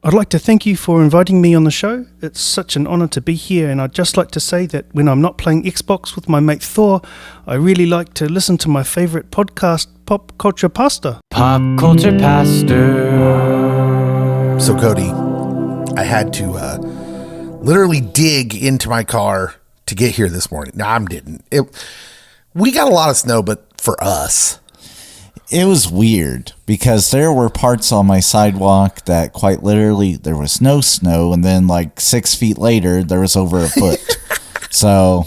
I'd like to thank you for inviting me on the show. It's such an honour to be here, and I'd just like to say that when I'm not playing Xbox with my mate Thor, I really like to listen to my favourite podcast, Pop Culture Pasta. Pop Culture Pasta. So, Cody, I had to literally dig into my car to get here this morning. No, I didn't. We got a lot of snow, but for us... It was weird because there were parts on my sidewalk that quite literally there was no snow, and then like 6 feet later there was over a foot. So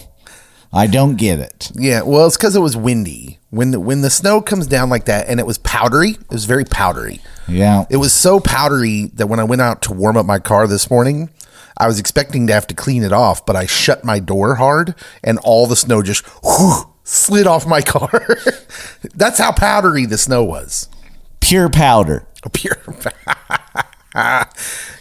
I don't get it. Yeah, well, it's because it was windy. When the snow comes down like that, and it was powdery, it was very powdery. Yeah, it was so powdery that when I went out to warm up my car this morning, I was expecting to have to clean it off, but I shut my door hard, and all the snow just slid off my car. That's how powdery the snow was. Pure powder.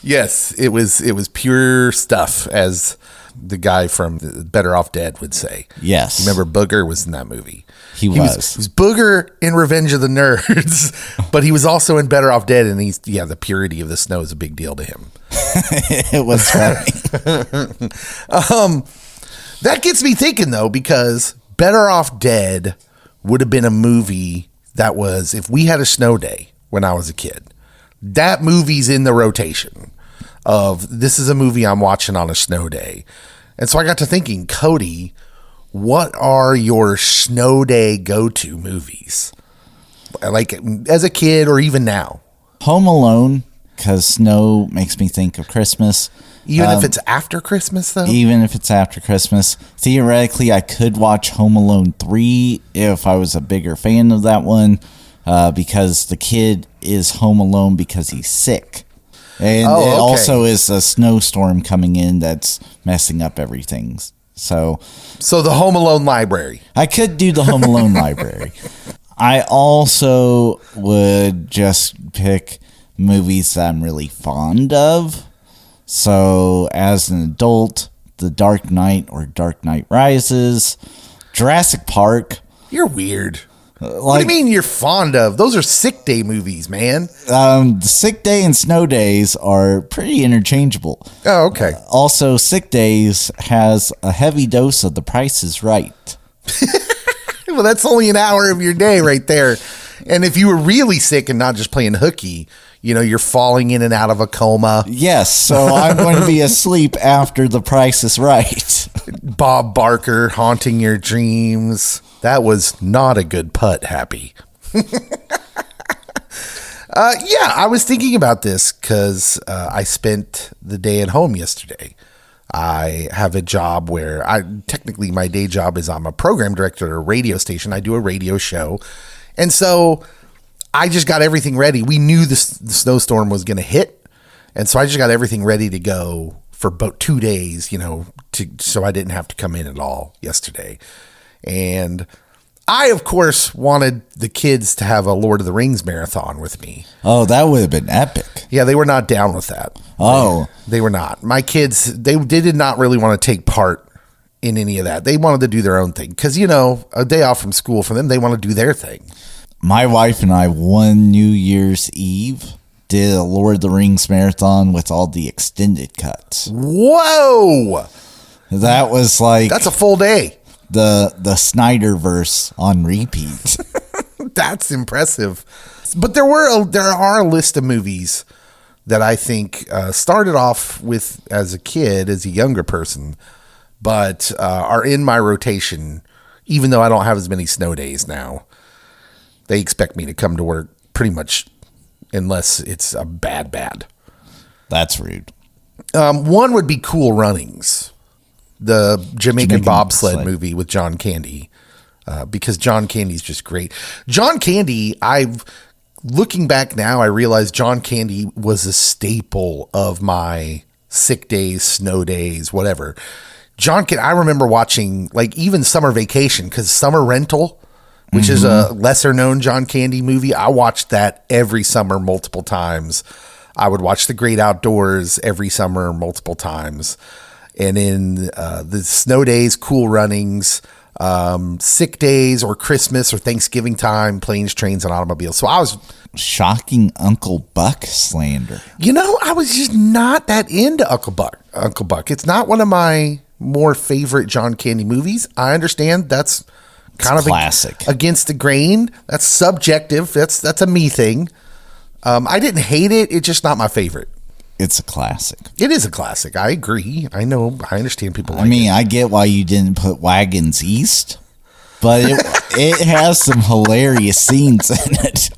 Yes, it was pure stuff, as the guy from Better Off Dead would say. Yes. Remember Booger was in that movie. He was Booger in Revenge of the Nerds, but he was also in Better Off Dead, and the purity of the snow is a big deal to him. It was funny. That gets me thinking, though, because Better Off Dead would have been a movie that was, if we had a snow day when I was a kid, that movie's in the rotation of, this is a movie I'm watching on a snow day. And so I got to thinking, Cody, what are your snow day go-to movies? Like as a kid or even now? Home Alone, because snow makes me think of Christmas. Even if it's after Christmas, though? Even if it's after Christmas. Theoretically, I could watch Home Alone 3 if I was a bigger fan of that one, because the kid is home alone because he's sick. And it also is a snowstorm coming in that's messing up everything. So the Home Alone library. I could do the Home Alone library. I also would just pick movies that I'm really fond of. So, as an adult, The Dark Knight or Dark Knight Rises, Jurassic Park. You're weird. What do you mean you're fond of? Those are sick day movies, man. Sick day and snow days are pretty interchangeable. Oh, okay. Also, Sick Days has a heavy dose of The Price is Right. Well, that's only an hour of your day right there. And if you were really sick and not just playing hooky, you're falling in and out of a coma. Yes, so I'm going to be asleep after The Price is Right. Bob Barker haunting your dreams. That was not a good putt, Happy. I was thinking about this because I spent the day at home yesterday. I have a job where technically my day job is I'm a program director at a radio station. I do a radio show. And so I just got everything ready. We knew the snowstorm was going to hit. And so I just got everything ready to go for about 2 days, so I didn't have to come in at all yesterday. And I, of course, wanted the kids to have a Lord of the Rings marathon with me. Oh, that would have been epic. Yeah, they were not down with that. Oh. They were not. My kids, they did not really want to take part in any of that. They wanted to do their own thing. Because, a day off from school for them, they want to do their thing. My wife and I, one New Year's Eve, did a Lord of the Rings marathon with all the extended cuts. Whoa! That was like... That's a full day. The Snyderverse on repeat. That's impressive. But there are a list of movies that I think started off with as a kid, as a younger person, but are in my rotation, even though I don't have as many snow days now. They expect me to come to work pretty much unless it's a bad. That's rude. One would be Cool Runnings, the Jamaican bobsled movie with John Candy, because John Candy's just great. John Candy, looking back now, I realize John Candy was a staple of my sick days, snow days, whatever. I remember watching even Summer Vacation, because Summer Rental, which is a lesser known John Candy movie. I watched that every summer multiple times. I would watch The Great Outdoors every summer multiple times. And in the snow days, Cool Runnings, sick days or Christmas or Thanksgiving time, planes, trains, and automobiles. So I was Shocking Uncle Buck slander. I was just not that into Uncle Buck. Uncle Buck. It's not one of my more favorite John Candy movies. I understand that's kind of classic. Against the grain. That's subjective. That's a me thing. I didn't hate it. It's just not my favorite. It's a classic. It is a classic. I agree. I know. I understand people like it. I get why you didn't put Wagons East, but it has some hilarious scenes in it.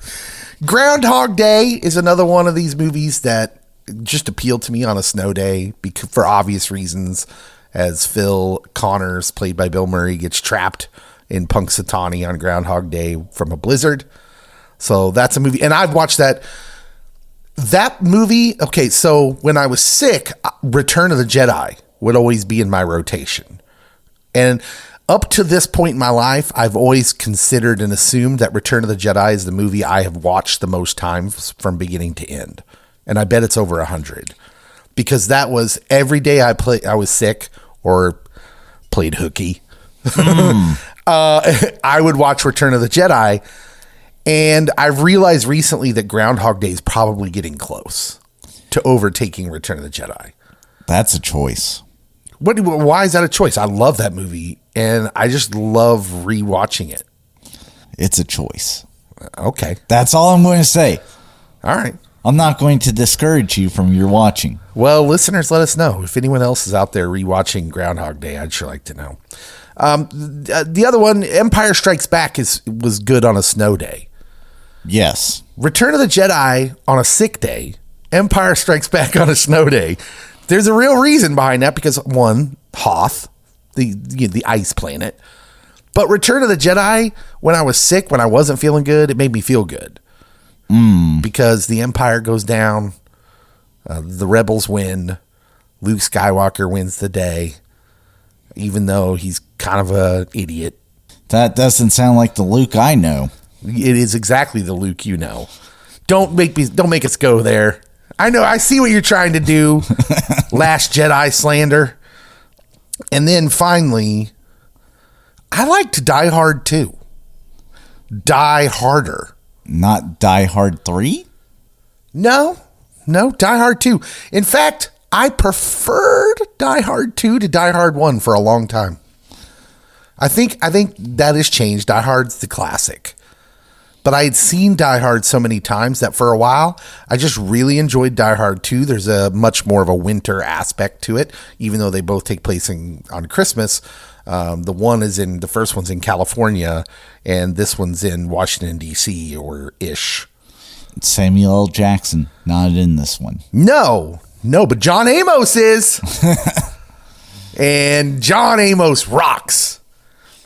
Groundhog Day is another one of these movies that just appealed to me on a snow day for obvious reasons, as Phil Connors, played by Bill Murray, gets trapped in Punxsutawney on Groundhog Day from a blizzard. So that's a movie. And I've watched that movie. Okay, so when I was sick, Return of the Jedi would always be in my rotation. And up to this point in my life, I've always considered and assumed that Return of the Jedi is the movie I have watched the most times from beginning to end. And I bet it's over 100. Because that was every day I was sick or played hooky. I would watch Return of the Jedi. And I've realized recently that Groundhog Day is probably getting close to overtaking Return of the Jedi. That's a choice. Why is that a choice? I love that movie, and I just love rewatching it. It's a choice. Okay. That's all I'm going to say. All right. I'm not going to discourage you from your watching. Well, listeners, let us know. If anyone else is out there rewatching Groundhog Day, I'd sure like to know. The other one, Empire Strikes Back, was good on a snow day. Yes. Return of the Jedi on a sick day. Empire Strikes Back on a snow day. There's a real reason behind that because, one, Hoth, the ice planet. But Return of the Jedi, when I was sick, when I wasn't feeling good, it made me feel good. Because the Empire goes down, the rebels win, Luke Skywalker wins the day, even though he's kind of an idiot. That doesn't sound like the Luke I know. It is exactly the Luke you know. Don't make us go there. I know. I see what you're trying to do. Last Jedi slander. And then finally, I liked Die Hard 2. Die Harder. Not Die Hard 3? No, Die Hard 2. In fact, I preferred Die Hard 2 to Die Hard 1 for a long time. I think that has changed. Die Hard's the classic. But I had seen Die Hard so many times that for a while, I just really enjoyed Die Hard 2. There's a much more of a winter aspect to it, even though they both take place on Christmas. The first one's in California, and this one's in Washington, D.C. or ish. Samuel L. Jackson, not in this one. No, but John Amos is. And John Amos rocks.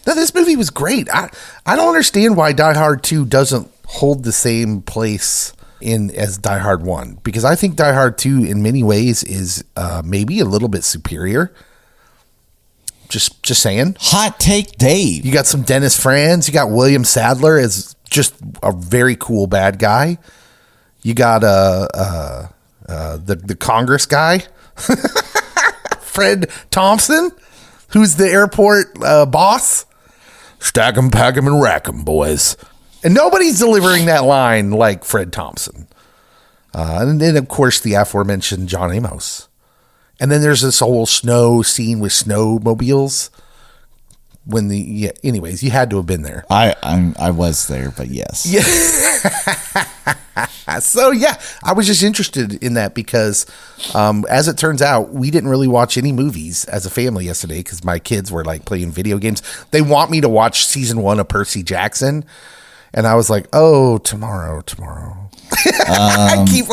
Now, this movie was great. I don't understand why Die Hard 2 doesn't hold the same place as Die Hard 1, because I think Die Hard 2 in many ways is maybe a little bit superior. Just saying. Hot take, Dave. You got some Dennis Franz. You got William Sadler as just a very cool bad guy. You got the Congress guy, Fred Thompson, who's the airport boss. Stack 'em, pack 'em, and rack 'em, boys. And nobody's delivering that line like Fred Thompson. And then, of course, the aforementioned John Amos. And then there's this whole snow scene with snowmobiles. Anyways, you had to have been there. I was there, but yes. Yeah. So, yeah, I was just interested in that because, as it turns out, we didn't really watch any movies as a family yesterday because my kids were like playing video games. They want me to watch season 1 of Percy Jackson. And I was like, oh, tomorrow. I keep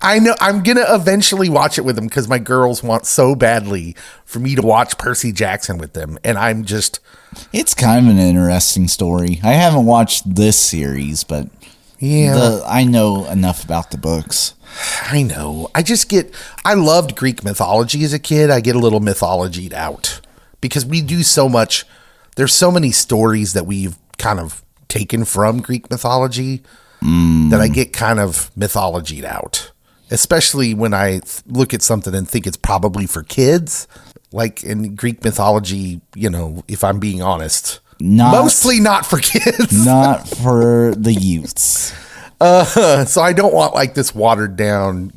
I know I'm going to eventually watch it with them because my girls want so badly for me to watch Percy Jackson with them. And I'm just... It's kind of an interesting story. I haven't watched this series, but yeah, I know enough about the books. I know. I loved Greek mythology as a kid. I get a little mythologied out because we do so much. There's so many stories that we've kind of taken from Greek mythology that I get kind of mythologied out, especially when I look at something and think it's probably for kids. like in Greek mythology, if I'm being honest. Mostly not for kids. Not for the youths. So I don't want like this watered down,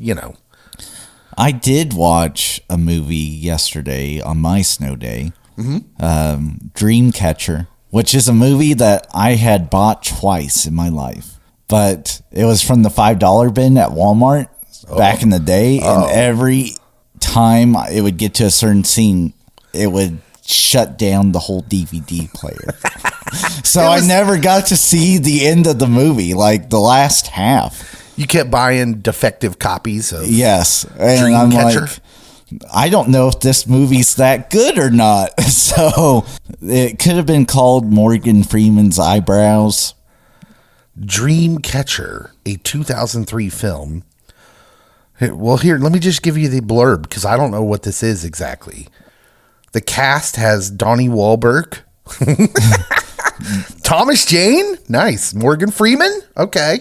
I did watch a movie yesterday on my snow day, Dreamcatcher, which is a movie that I had bought twice in my life. But it was from the $5 bin at Walmart back in the day. And every time it would get to a certain scene, it would shut down the whole DVD player. So I never got to see the end of the movie, like the last half. You kept buying defective copies of Yes. And I'm Dreamcatcher? like, I don't know if this movie's that good or not. So it could have been called Morgan Freeman's Eyebrows. Dreamcatcher, a 2003 film. Well, here, let me just give you the blurb because I don't know what this is exactly. The cast has Donnie Wahlberg, Thomas Jane, nice, Morgan Freeman, okay,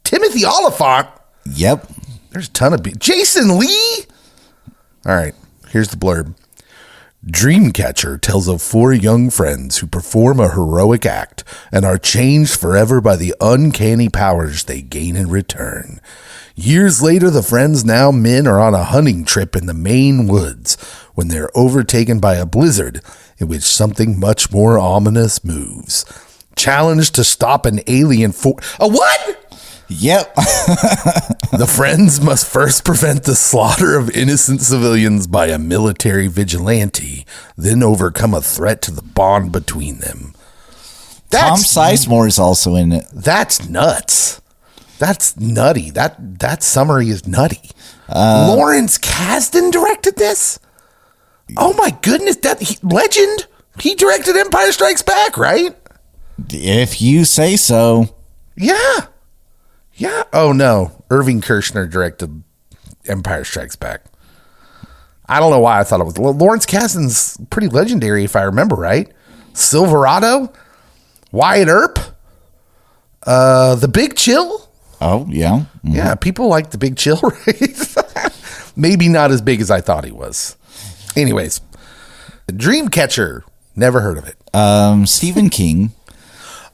Timothy Oliphant. Yep. There's a ton of Jason Lee. All right, here's the blurb. Dreamcatcher tells of 4 young friends who perform a heroic act and are changed forever by the uncanny powers they gain in return. Years later, the friends, now men, are on a hunting trip in the Maine woods when they're overtaken by a blizzard in which something much more ominous moves. Challenged to stop an alien a what? Yep. The friends must first prevent the slaughter of innocent civilians by a military vigilante, then overcome a threat to the bond between them. Tom Sizemore is also in it. That's nuts. That's nutty. That summary is nutty. Lawrence Kasdan directed this? Oh my goodness, legend. He directed Empire Strikes Back, right? If you say so. Yeah. Yeah. Oh no. Irving Kershner directed Empire Strikes Back. I don't know why I thought it was. Lawrence Kasdan's pretty legendary, if I remember right. Silverado, Wyatt Earp, The Big Chill. Oh yeah. Mm-hmm. Yeah, people like The Big Chill, right? Maybe not as big as I thought he was. Anyways, Dreamcatcher. Never heard of it. Stephen King.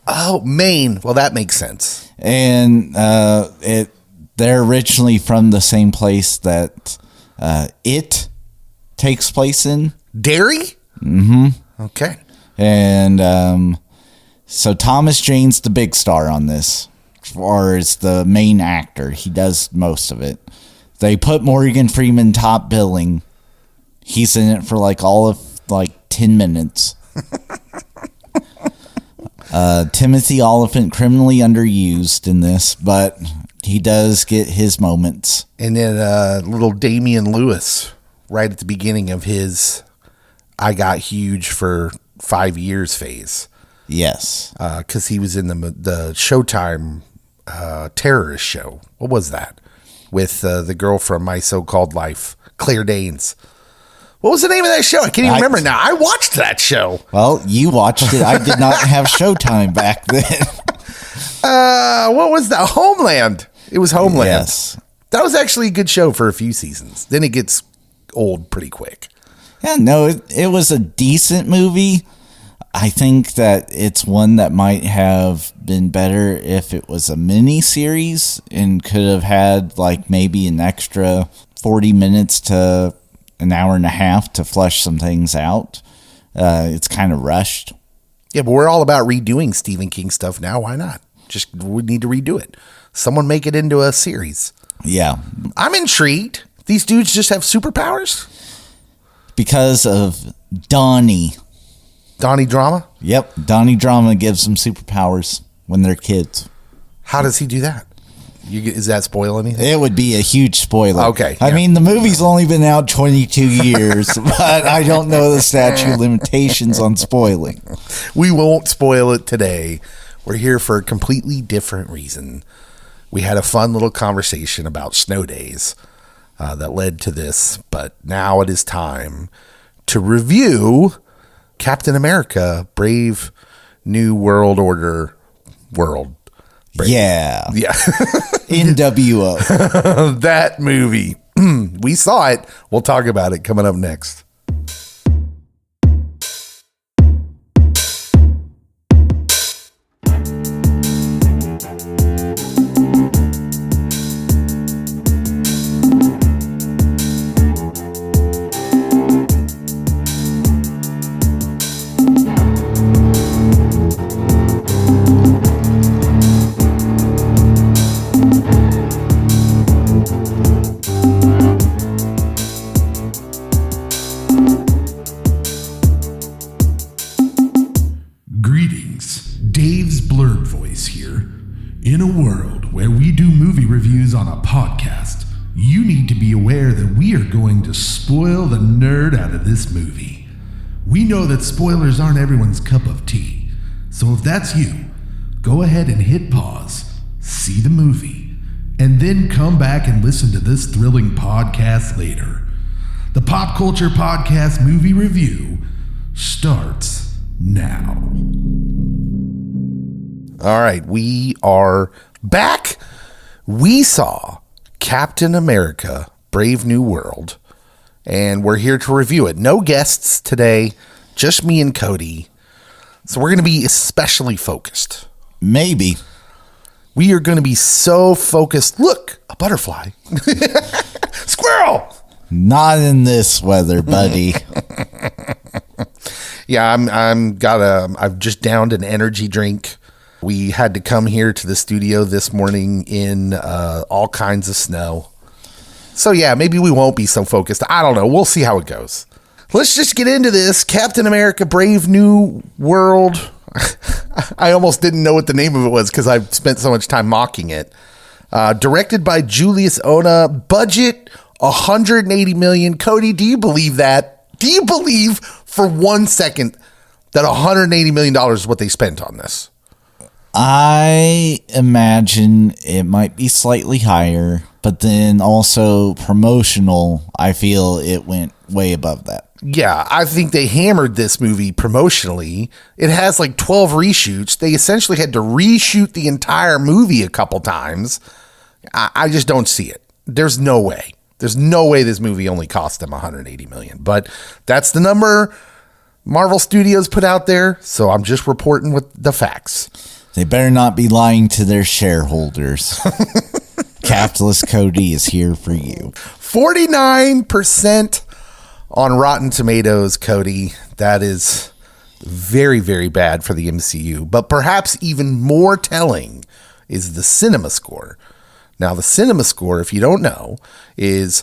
Oh, Maine. Well, that makes sense. And they're originally from the same place that It takes place in. Derry? Mm-hmm. Okay. And so Thomas Jane's the big star on this, or is the main actor. He does most of it. They put Morgan Freeman top billing. He's in it for like all of 10 minutes. Timothy Oliphant criminally underused in this, but he does get his moments. And then little Damian Lewis right at the beginning of his I got huge for 5 years phase. Yes. Because he was in the Showtime terrorist show. What was that? With the girl from My So-Called Life, Claire Danes. What was the name of that show? I can't even remember now. I watched that show. Well, you watched it. I did not have Showtime back then. What was that? Homeland. It was Homeland. Yes. That was actually a good show for a few seasons. Then it gets old pretty quick. Yeah, no, it was a decent movie. I think that it's one that might have been better if it was a mini series and could have had maybe an extra 40 minutes to an hour and a half to flesh some things out. It's kind of rushed. Yeah, but we're all about redoing Stephen King stuff now. Why not? We need to redo it. Someone make it into a series. Yeah. I'm intrigued. These dudes just have superpowers? Because of Donnie. Donnie Drama? Yep. Donnie Drama gives them superpowers when they're kids. How does he do that? Is that spoil anything? It would be a huge spoiler. Okay. I mean, the movie's only been out 22 years, but I don't know the statute of limitations on spoiling. We won't spoil it today. We're here for a completely different reason. We had a fun little conversation about snow days that led to this, but now it is time to review Captain America, Brave New World Order World. Brave. Yeah. NWO. That movie. We saw it. We'll talk about it coming up next. aware that we are going to spoil the nerd out of this movie. We know that spoilers aren't everyone's cup of tea, so if that's you, go ahead and hit pause, see the movie, and then come back and listen to this thrilling podcast later. The Pop Culture Podcast Movie Review starts now. All right, we are back. We saw Captain America, Brave New World, and we're here to review it. No guests today, just me and Cody. So we're going to be especially focused. Maybe. We are going to be so focused. Look, a butterfly. Squirrel! Not in this weather, buddy. Yeah, I've just downed an energy drink. We had to come here to the studio this morning in all kinds of snow. So yeah, maybe we won't be so focused. I don't know. We'll see how it goes. Let's just get into this. Captain America, Brave New World. I almost didn't know what the name of it was because I've spent so much time mocking it. Directed by Julius Ona. Budget, $180 million. Cody, do you believe that? Do you believe for 1 second that $180 million is what they spent on this? I imagine it might be slightly higher, but then also promotional, I feel it went way above that. Yeah, I think they hammered this movie promotionally. It has like 12 reshoots. They essentially had to reshoot the entire movie a couple times. I just don't see it. There's no way. There's no way this movie only cost them $180 million. But that's the number Marvel Studios put out there, so I'm just reporting with the facts. They better not be lying to their shareholders. Capitalist Cody is here for you. 49% on Rotten Tomatoes, Cody. That is very, very bad for the MCU. But perhaps even more telling is the cinema score. Now, the cinema score, if you don't know, is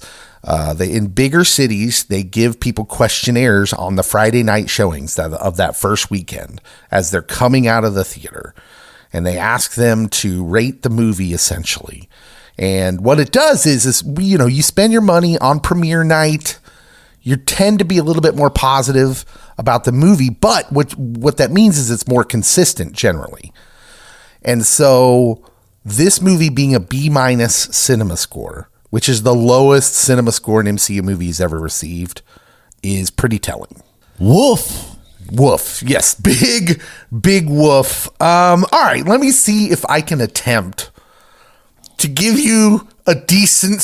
in bigger cities, they give people questionnaires on the Friday night showings of that first weekend as they're coming out of the theater. And they ask them to rate the movie, essentially. And what it does is you spend your money on premiere night. You tend to be a little bit more positive about the movie. But what that means is it's more consistent generally. And so this movie being a B- cinema score, which is the lowest cinema score an MCU movie has ever received, is pretty telling. Woof. Woof. Yes. Big woof. All right. Let me see if I can attempt to give you a decent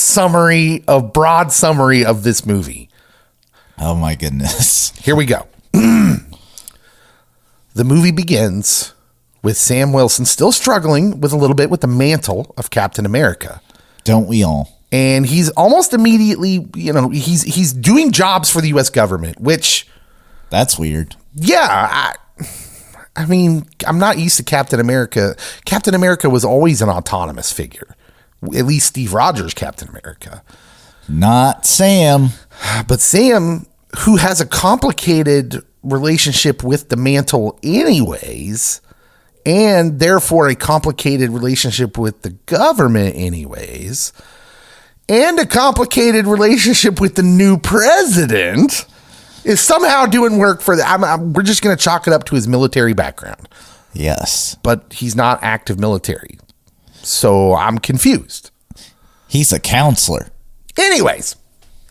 broad summary of this movie. Oh my goodness. Here we go. The movie begins with Sam Wilson still struggling with a little bit with the mantle of Captain America. Don't we all? And he's almost immediately, he's doing jobs for the U.S. government, which... That's weird. Yeah, I mean, I'm not used to Captain America. Captain America was always an autonomous figure. At least Steve Rogers' Captain America. Not Sam. But Sam, who has a complicated relationship with the mantle anyways, and therefore a complicated relationship with the government anyways, and a complicated relationship with the new president... is somehow doing work for we're just going to chalk it up to his military background. Yes. But he's not active military. So I'm confused. He's a counselor. Anyways,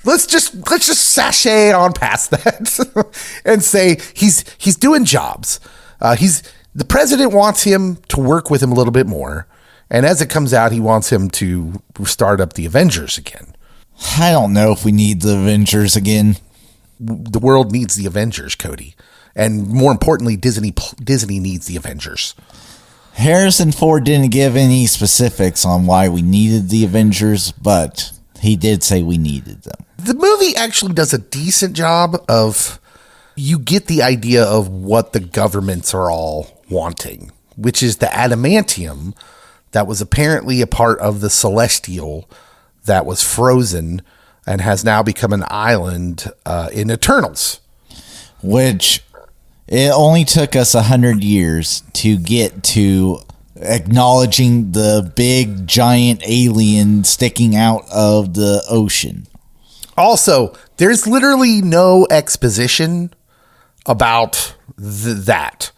let's just sashay on past that and say he's doing jobs. The president wants him to work with him a little bit more. And as it comes out, he wants him to start up the Avengers again. I don't know if we need the Avengers again. The world needs the Avengers, Cody. And more importantly, Disney needs the Avengers. Harrison Ford didn't give any specifics on why we needed the Avengers, but he did say we needed them. The movie actually does a decent job of, you get the idea of what the governments are all wanting, which is the adamantium that was apparently a part of the Celestial that was frozen and has now become an island in Eternals. Which it only took us 100 years to get to acknowledging the big giant alien sticking out of the ocean. Also, there's literally no exposition about that.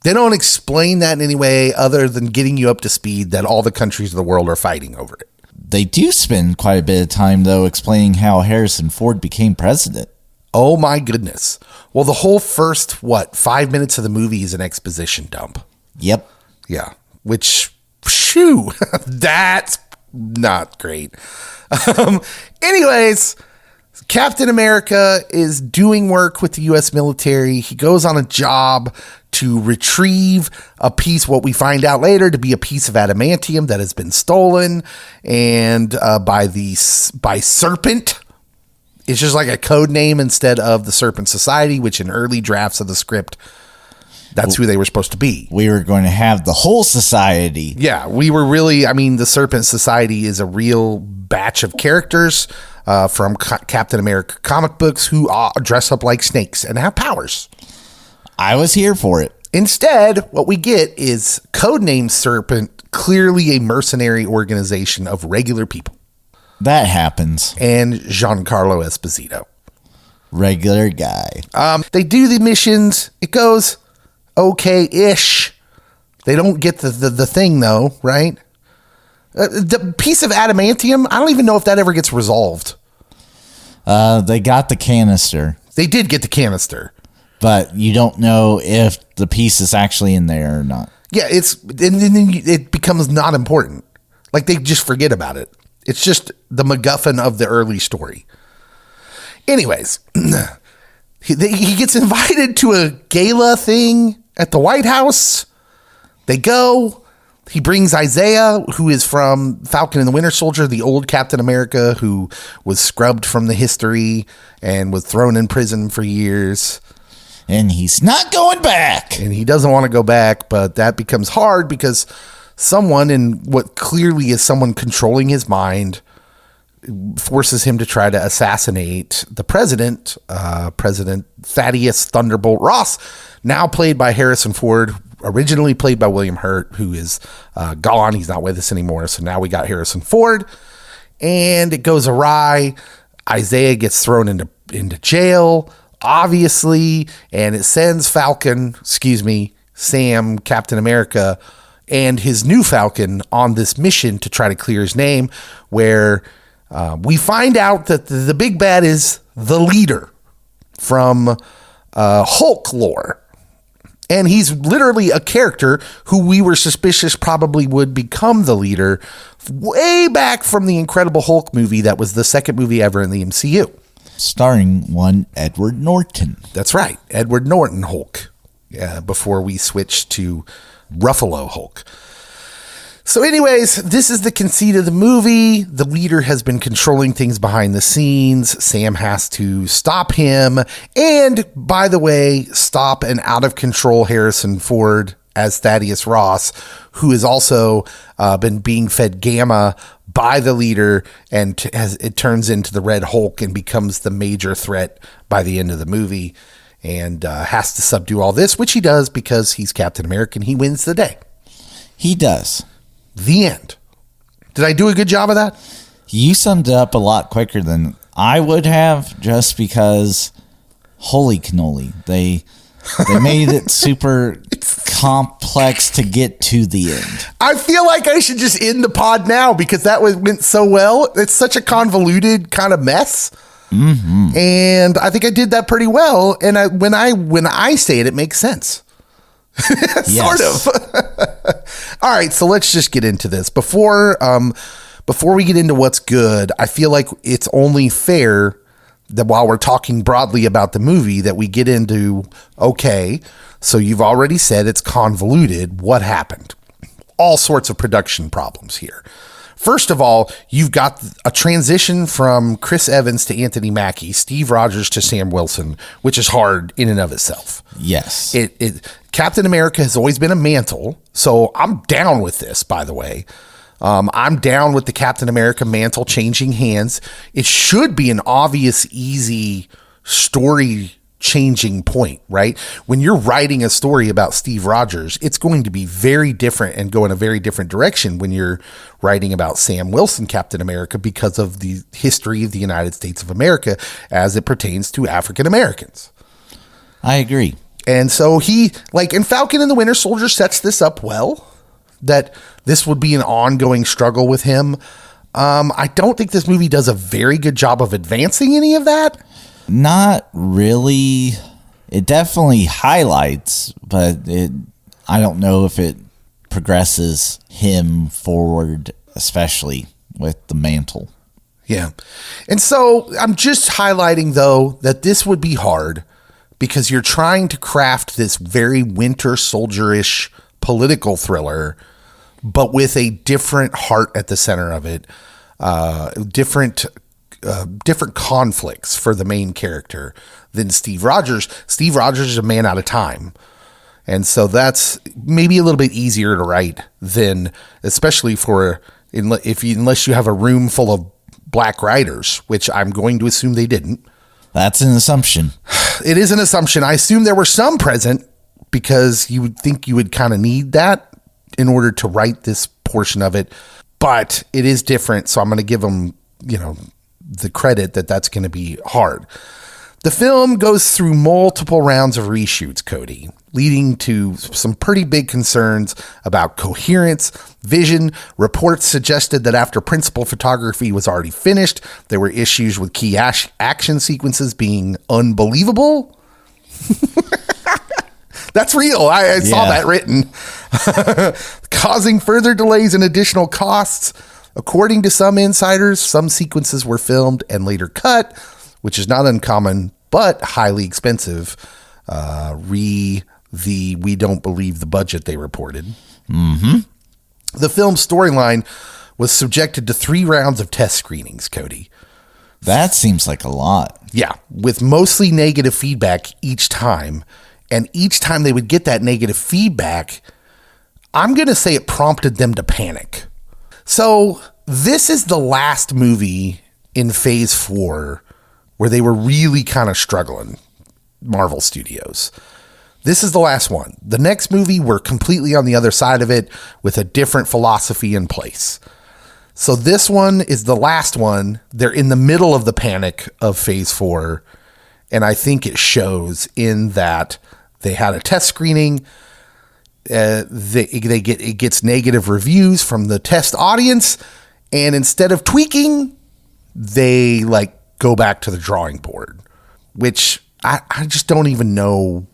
They don't explain that in any way other than getting you up to speed that all the countries of the world are fighting over it. They do spend quite a bit of time, though, explaining how Harrison Ford became president. Oh, my goodness. Well, the whole first, 5 minutes of the movie is an exposition dump. Yep. Yeah, which, shoo, that's not great. Anyways, Captain America is doing work with the U.S. military. He goes on a job to retrieve a piece, what we find out later to be a piece of adamantium that has been stolen, and by Serpent. It's just like a code name instead of the Serpent Society, which in early drafts of the script, that's who they were supposed to be. We were going to have the whole society. Yeah, we were really, the Serpent Society is a real batch of characters from Captain America comic books who dress up like snakes and have powers. I was here for it. Instead, what we get is codename Serpent, clearly a mercenary organization of regular people. That happens. And Giancarlo Esposito. Regular guy. They do the missions. It goes okay-ish. They don't get the thing, though, right? The piece of adamantium, I don't even know if that ever gets resolved. They got the canister. They did get the canister. But you don't know if the piece is actually in there or not. Yeah, and then it becomes not important. Like, they just forget about it. It's just the MacGuffin of the early story. Anyways, he gets invited to a gala thing at the White House. They go. He brings Isaiah, who is from Falcon and the Winter Soldier, the old Captain America who was scrubbed from the history and was thrown in prison for years. And he's not going back. And he doesn't want to go back, but that becomes hard because someone, in what clearly is someone controlling his mind, forces him to try to assassinate the president, President Thaddeus Thunderbolt Ross, now played by Harrison Ford, originally played by William Hurt, who is gone. He's not with us anymore. So now we got Harrison Ford, and it goes awry. Isaiah gets thrown into jail, obviously, and it sends Sam, Captain America, and his new Falcon on this mission to try to clear his name, where we find out that the big bad is the leader from Hulk lore. And he's literally a character who we were suspicious probably would become the leader way back from the Incredible Hulk movie that was the second movie ever in the MCU. Starring one Edward Norton. That's right, Edward Norton Hulk, before we switched to Ruffalo Hulk. So anyways, this is the conceit of the movie. The leader has been controlling things behind the scenes. Sam has to stop him. And, by the way, stop an out-of-control Harrison Ford as Thaddeus Ross, who has also been being fed gamma by the leader, and it turns into the Red Hulk and becomes the major threat by the end of the movie, and has to subdue all this, which he does because he's Captain America and he wins the day. He does. The end. Did I do a good job of that? You summed it up a lot quicker than I would have, just because, holy cannoli, they made it super complex to get to the end. I feel like I should just end the pod now because that went so well. It's such a convoluted kind of mess. Mm-hmm. And I think I did that pretty well. And when I say it, it makes sense. Sort of. All right, so let's just get into this. Before we get into what's good, I feel like it's only fair that while we're talking broadly about the movie that we get into, okay, so you've already said it's convoluted. What happened? All sorts of production problems here. First of all, you've got a transition from Chris Evans to Anthony Mackie, Steve Rogers to Sam Wilson, which is hard in and of itself. Yes. Captain America has always been a mantle, so I'm down with this, by the way. I'm down with the Captain America mantle changing hands. It should be an obvious, easy story changing point, right? When you're writing a story about Steve Rogers, it's going to be very different and go in a very different direction when you're writing about Sam Wilson, Captain America, because of the history of the United States of America as it pertains to African Americans. I agree. And so he, like in Falcon and the Winter Soldier, sets this up well, that this would be an ongoing struggle with him. I don't think this movie does a very good job of advancing any of that. Not really. It definitely highlights, but I don't know if it progresses him forward, especially with the mantle. Yeah. And so I'm just highlighting, though, that this would be hard because you're trying to craft this very Winter Soldier-ish political thriller, but with a different heart at the center of it, different conflicts for the main character than Steve Rogers. Steve Rogers is a man out of time. And so that's maybe a little bit easier to write than, especially unless you have a room full of black writers, which I'm going to assume they didn't. That's an assumption. It is an assumption. I assume there were some present because you would think you would kind of need that in order to write this portion of it. But it is different. So I'm going to give them, the credit that that's going to be hard. The film goes through multiple rounds of reshoots, Cody, leading to some pretty big concerns about coherence, vision. Reports suggested that after principal photography was already finished, there were issues with key action sequences being unbelievable. That's real. I saw that written. Causing further delays and additional costs. According to some insiders, some sequences were filmed and later cut, which is not uncommon, but highly expensive. We don't believe the budget they reported. Mm-hmm. The film's storyline was subjected to 3 rounds of test screenings, Cody. That seems like a lot. Yeah, with mostly negative feedback each time. And each time they would get that negative feedback, I'm going to say it prompted them to panic. So this is the last movie in Phase 4 where they were really kind of struggling, Marvel Studios. This is the last one. The next movie, we're completely on the other side of it with a different philosophy in place. So this one is the last one. They're in the middle of the panic of Phase 4. And I think it shows in that they had a test screening. It gets negative reviews from the test audience, and instead of tweaking, they go back to the drawing board, which I just don't even know.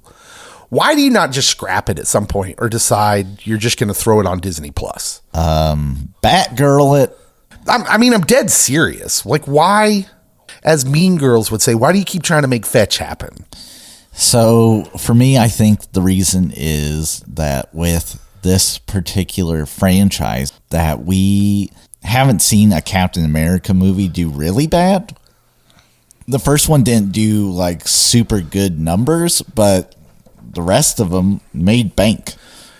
Why do you not just scrap it at some point or decide you're just going to throw it on Disney Plus? Batgirl it. I'm dead serious. Why, as Mean Girls would say, why do you keep trying to make fetch happen? So for me, I think the reason is that with this particular franchise that we haven't seen a Captain America movie do really bad. The first one didn't do super good numbers, but the rest of them made bank.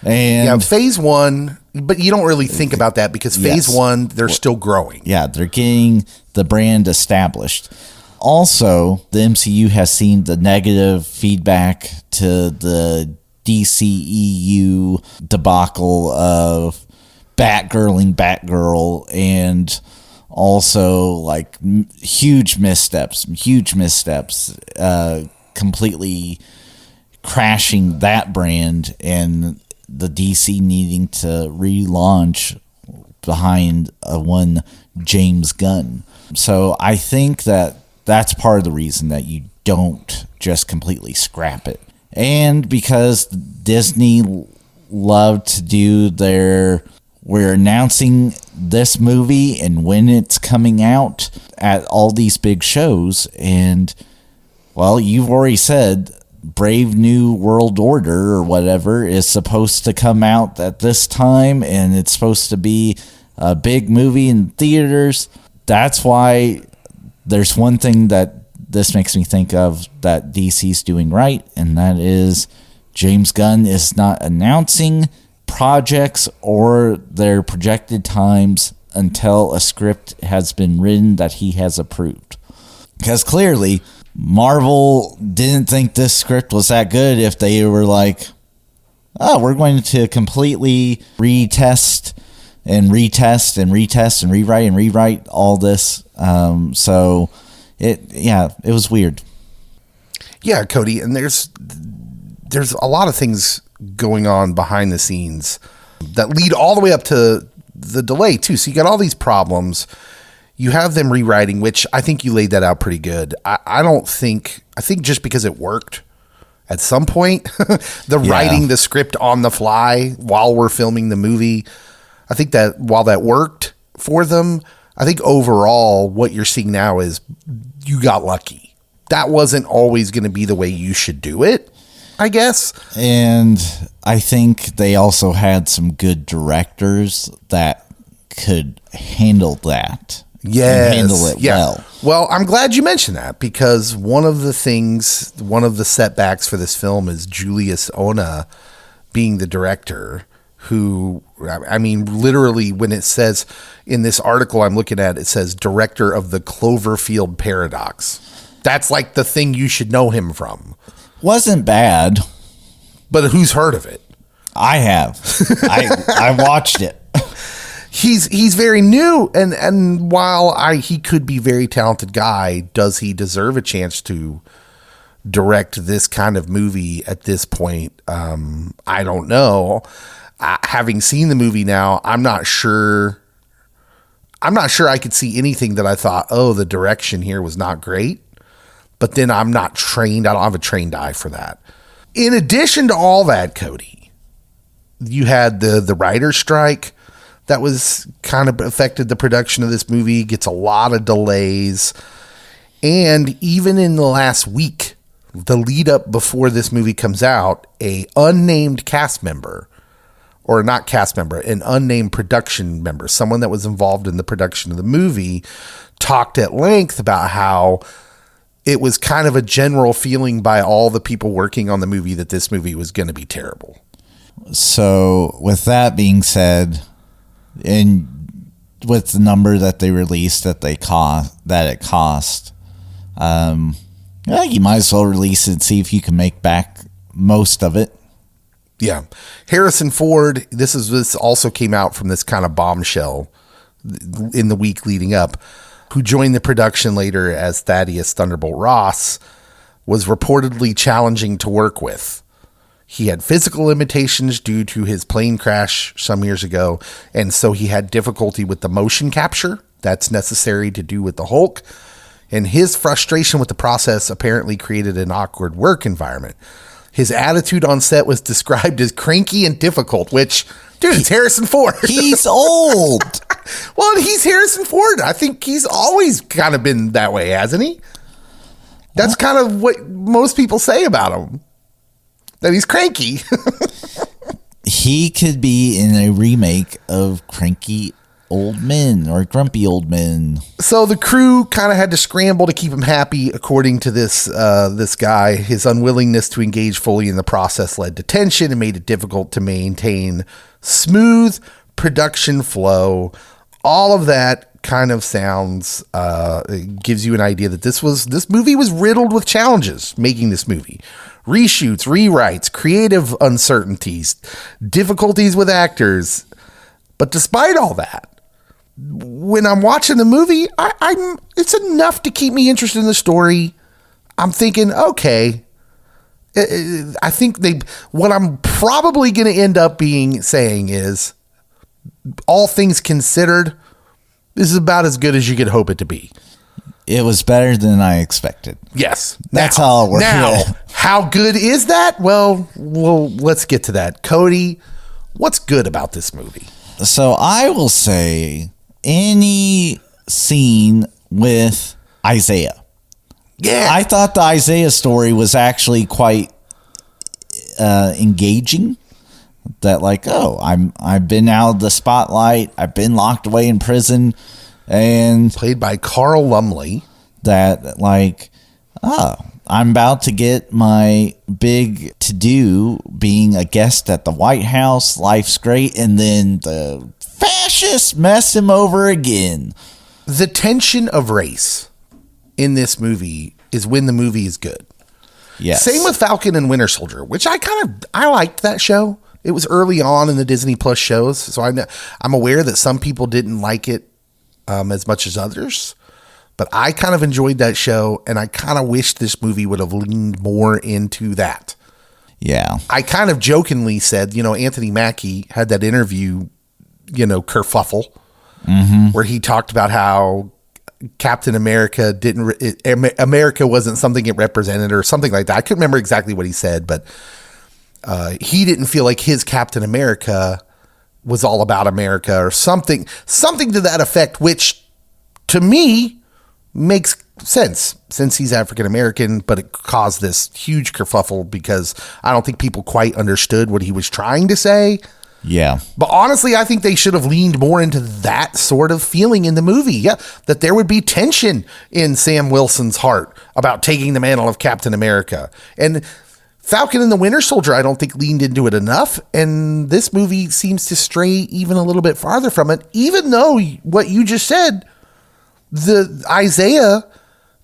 And Phase 1, but you don't really think about that because Phase 1, they're still growing. Yeah, they're getting the brand established. Also, the MCU has seen the negative feedback to the DCEU debacle of Batgirl, and also huge missteps, completely crashing that brand, and the DC needing to relaunch behind one James Gunn. So I think that's part of the reason that you don't just completely scrap it. And because Disney loved to do we're announcing this movie and when it's coming out at all these big shows. And, you've already said Brave New World Order or whatever is supposed to come out at this time, and it's supposed to be a big movie in theaters. That's why there's one thing that this makes me think of that DC's doing right, and that is James Gunn is not announcing projects or their projected times until a script has been written that he has approved. Because clearly, Marvel didn't think this script was that good if they were like, oh, we're going to completely retest and rewrite all this. So it was weird. Yeah, Cody, and there's a lot of things going on behind the scenes that lead all the way up to the delay too. So you got all these problems. You have them rewriting, which I think you laid that out pretty good. I think just because it worked at some point, writing the script on the fly while we're filming the movie, I think that while that worked for them, I think overall what you're seeing now is you got lucky. That wasn't always going to be the way you should do it, I guess. And I think they also had some good directors that could handle that. Yes. Handle it well. Well, I'm glad you mentioned that, because one of the setbacks for this film is Julius Ona being the director, who, I mean, literally when it says in this article I'm looking at, it says director of the Cloverfield Paradox. That's like the thing you should know him from. Wasn't bad. But who's heard of it? I have. I watched it. He's very new, and while he could be a very talented guy, does he deserve a chance to direct this kind of movie at this point? I don't know. Having seen the movie now, I'm not sure I could see anything that I thought, oh, the direction here was not great. But then I'm not trained. I don't have a trained eye for that. In addition to all that, Cody, you had the writer's strike. That was kind of affected the production of this movie, gets a lot of delays. And even in the last week, the lead up before this movie comes out, an unnamed production member, someone that was involved in the production of the movie, talked at length about how it was kind of a general feeling by all the people working on the movie that this movie was going to be terrible. So with that being said, and with the number that they released that it cost, you might as well release it and see if you can make back most of it. Yeah. Harrison Ford, this also came out from this kind of bombshell in the week leading up, who joined the production later as Thaddeus Thunderbolt Ross, was reportedly challenging to work with. He had physical limitations due to his plane crash some years ago, and so he had difficulty with the motion capture that's necessary to do with the Hulk. And his frustration with the process apparently created an awkward work environment. His attitude on set was described as cranky and difficult, which, dude, it's Harrison Ford. He's old. Well, he's Harrison Ford. I think he's always kind of been that way, hasn't he? That's kind of what most people say about him. That he's cranky. He could be in a remake of Cranky Old Men or Grumpy Old Men. So the crew kind of had to scramble to keep him happy, according to this guy. His unwillingness to engage fully in the process led to tension and made it difficult to maintain smooth production flow. All of that kind of sounds, gives you an idea that this movie was riddled with challenges making this movie. Reshoots, rewrites, creative uncertainties, difficulties with actors. But despite all that, when I'm watching the movie, it's enough to keep me interested in the story. I'm thinking, okay, I think what I'm probably going to end up saying is, all things considered, this is about as good as you could hope it to be. It was better than I expected. Yes. That's how it works. Now, how good is that? Well, let's get to that. Cody, what's good about this movie? So I will say any scene with Isaiah. Yeah. I thought the Isaiah story was actually quite engaging. That like, I've been out of the spotlight. I've been locked away in prison. And played by Carl Lumley. That like, I'm about to get my big to-do being a guest at the White House. Life's great. And then the fascists mess him over again. The tension of race in this movie is when the movie is good. Yes. Same with Falcon and Winter Soldier, which I liked that show. It was early on in the Disney Plus shows, so I'm aware that some people didn't like it as much as others. But I kind of enjoyed that show, and I kind of wish this movie would have leaned more into that. Yeah. I kind of jokingly said, Anthony Mackie had that interview, kerfuffle, where he talked about how Captain America America wasn't something it represented or something like that. I couldn't remember exactly what he said, but he didn't feel like his Captain America was all about America or something to that effect, which to me makes sense since he's African American, but it caused this huge kerfuffle because I don't think people quite understood what he was trying to say. Yeah. But honestly, I think they should have leaned more into that sort of feeling in the movie. Yeah. That there would be tension in Sam Wilson's heart about taking the mantle of Captain America. And Falcon and the Winter Soldier, I don't think leaned into it enough. And this movie seems to stray even a little bit farther from it, even though what you just said, the Isaiah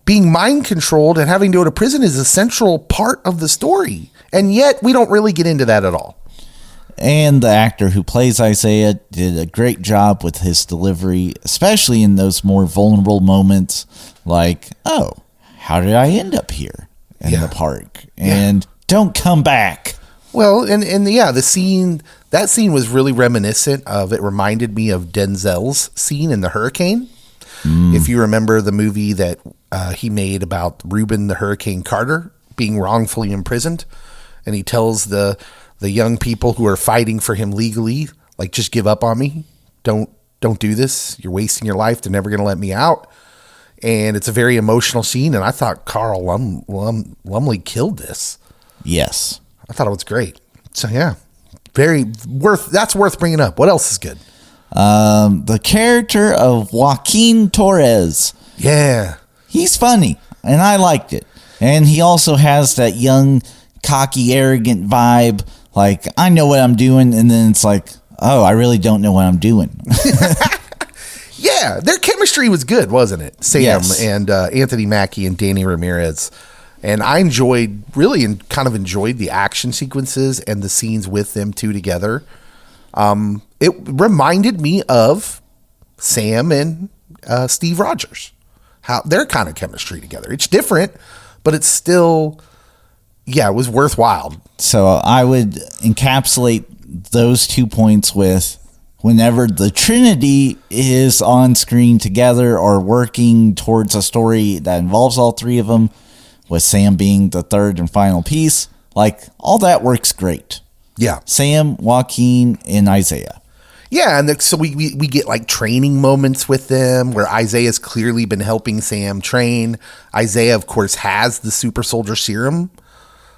being mind controlled and having to go to prison is a central part of the story. And yet we don't really get into that at all. And the actor who plays Isaiah did a great job with his delivery, especially in those more vulnerable moments like, oh, how did I end up here in the park? And don't come back. Well, and that scene was really reminiscent of, it reminded me of Denzel's scene in The Hurricane. If you remember the movie that he made about Reuben the Hurricane Carter being wrongfully imprisoned, and he tells the young people who are fighting for him legally, like, just give up on me. Don't do this. You're wasting your life. They're never going to let me out. And it's a very emotional scene. And I thought Carl Lumley killed this. Yes. I thought it was great. So yeah, that's worth bringing up. What else is good? The character of Joaquin Torres. Yeah. He's funny and I liked it. And he also has that young, cocky, arrogant vibe. Like, I know what I'm doing. And then it's like, oh, I really don't know what I'm doing. Yeah. Their chemistry was good, wasn't it? Sam and Anthony Mackie and Danny Ramirez. And I enjoyed the action sequences and the scenes with them two together. It reminded me of Sam and Steve Rogers, how their kind of chemistry together. It's different, but it's still, it was worthwhile. So I would encapsulate those 2 points with whenever the Trinity is on screen together or working towards a story that involves all three of them, with Sam being the third and final piece, like, all that works great. Yeah. Sam, Joaquin, and Isaiah. Yeah, and so we get like training moments with them where Isaiah's clearly been helping Sam train. Isaiah, of course, has the super soldier serum,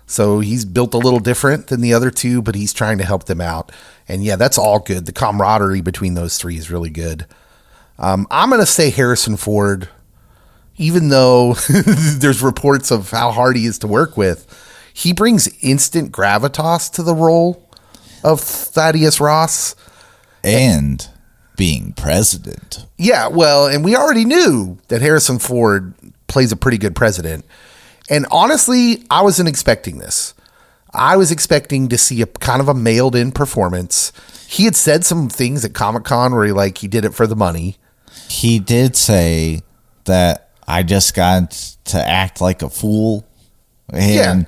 so he's built a little different than the other two, but he's trying to help them out. And yeah, that's all good. The camaraderie between those three is really good. I'm going to say Harrison Ford, even though there's reports of how hard he is to work with, he brings instant gravitas to the role of Thaddeus Ross. And being president. Yeah, well, and we already knew that Harrison Ford plays a pretty good president. And honestly, I wasn't expecting this. I was expecting to see a kind of a mailed-in performance. He had said some things at Comic-Con where he did it for the money. He did say that I just got to act like a fool and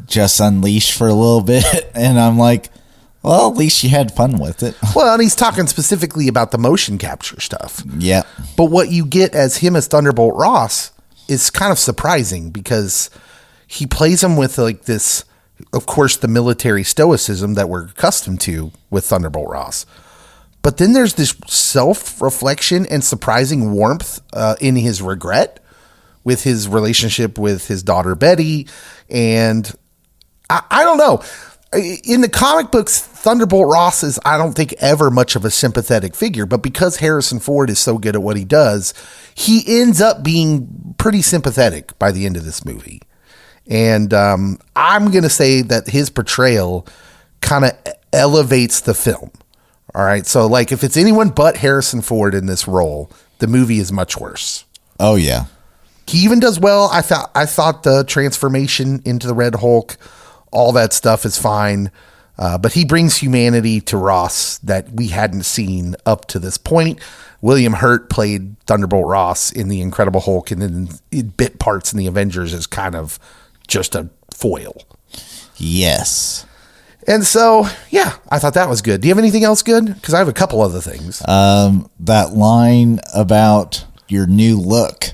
just unleash for a little bit. And I'm like, well, at least you had fun with it. Well, and he's talking specifically about the motion capture stuff. Yeah. But what you get as him as Thunderbolt Ross is kind of surprising because he plays him with like this, of course, the military stoicism that we're accustomed to with Thunderbolt Ross. But then there's this self-reflection and surprising warmth in his regret with his relationship with his daughter, Betty. And I don't know. In the comic books, Thunderbolt Ross is, I don't think, ever much of a sympathetic figure. But because Harrison Ford is so good at what he does, he ends up being pretty sympathetic by the end of this movie. And I'm going to say that his portrayal kind of elevates the film. All right. So, like, if it's anyone but Harrison Ford in this role, the movie is much worse. Oh, yeah. He even does well. I thought the transformation into the Red Hulk, all that stuff is fine. But he brings humanity to Ross that we hadn't seen up to this point. William Hurt played Thunderbolt Ross in The Incredible Hulk, and then in bit parts in the Avengers is kind of just a foil. Yes. And so, yeah, I thought that was good. Do you have anything else good? Because I have a couple other things. That line about your new look,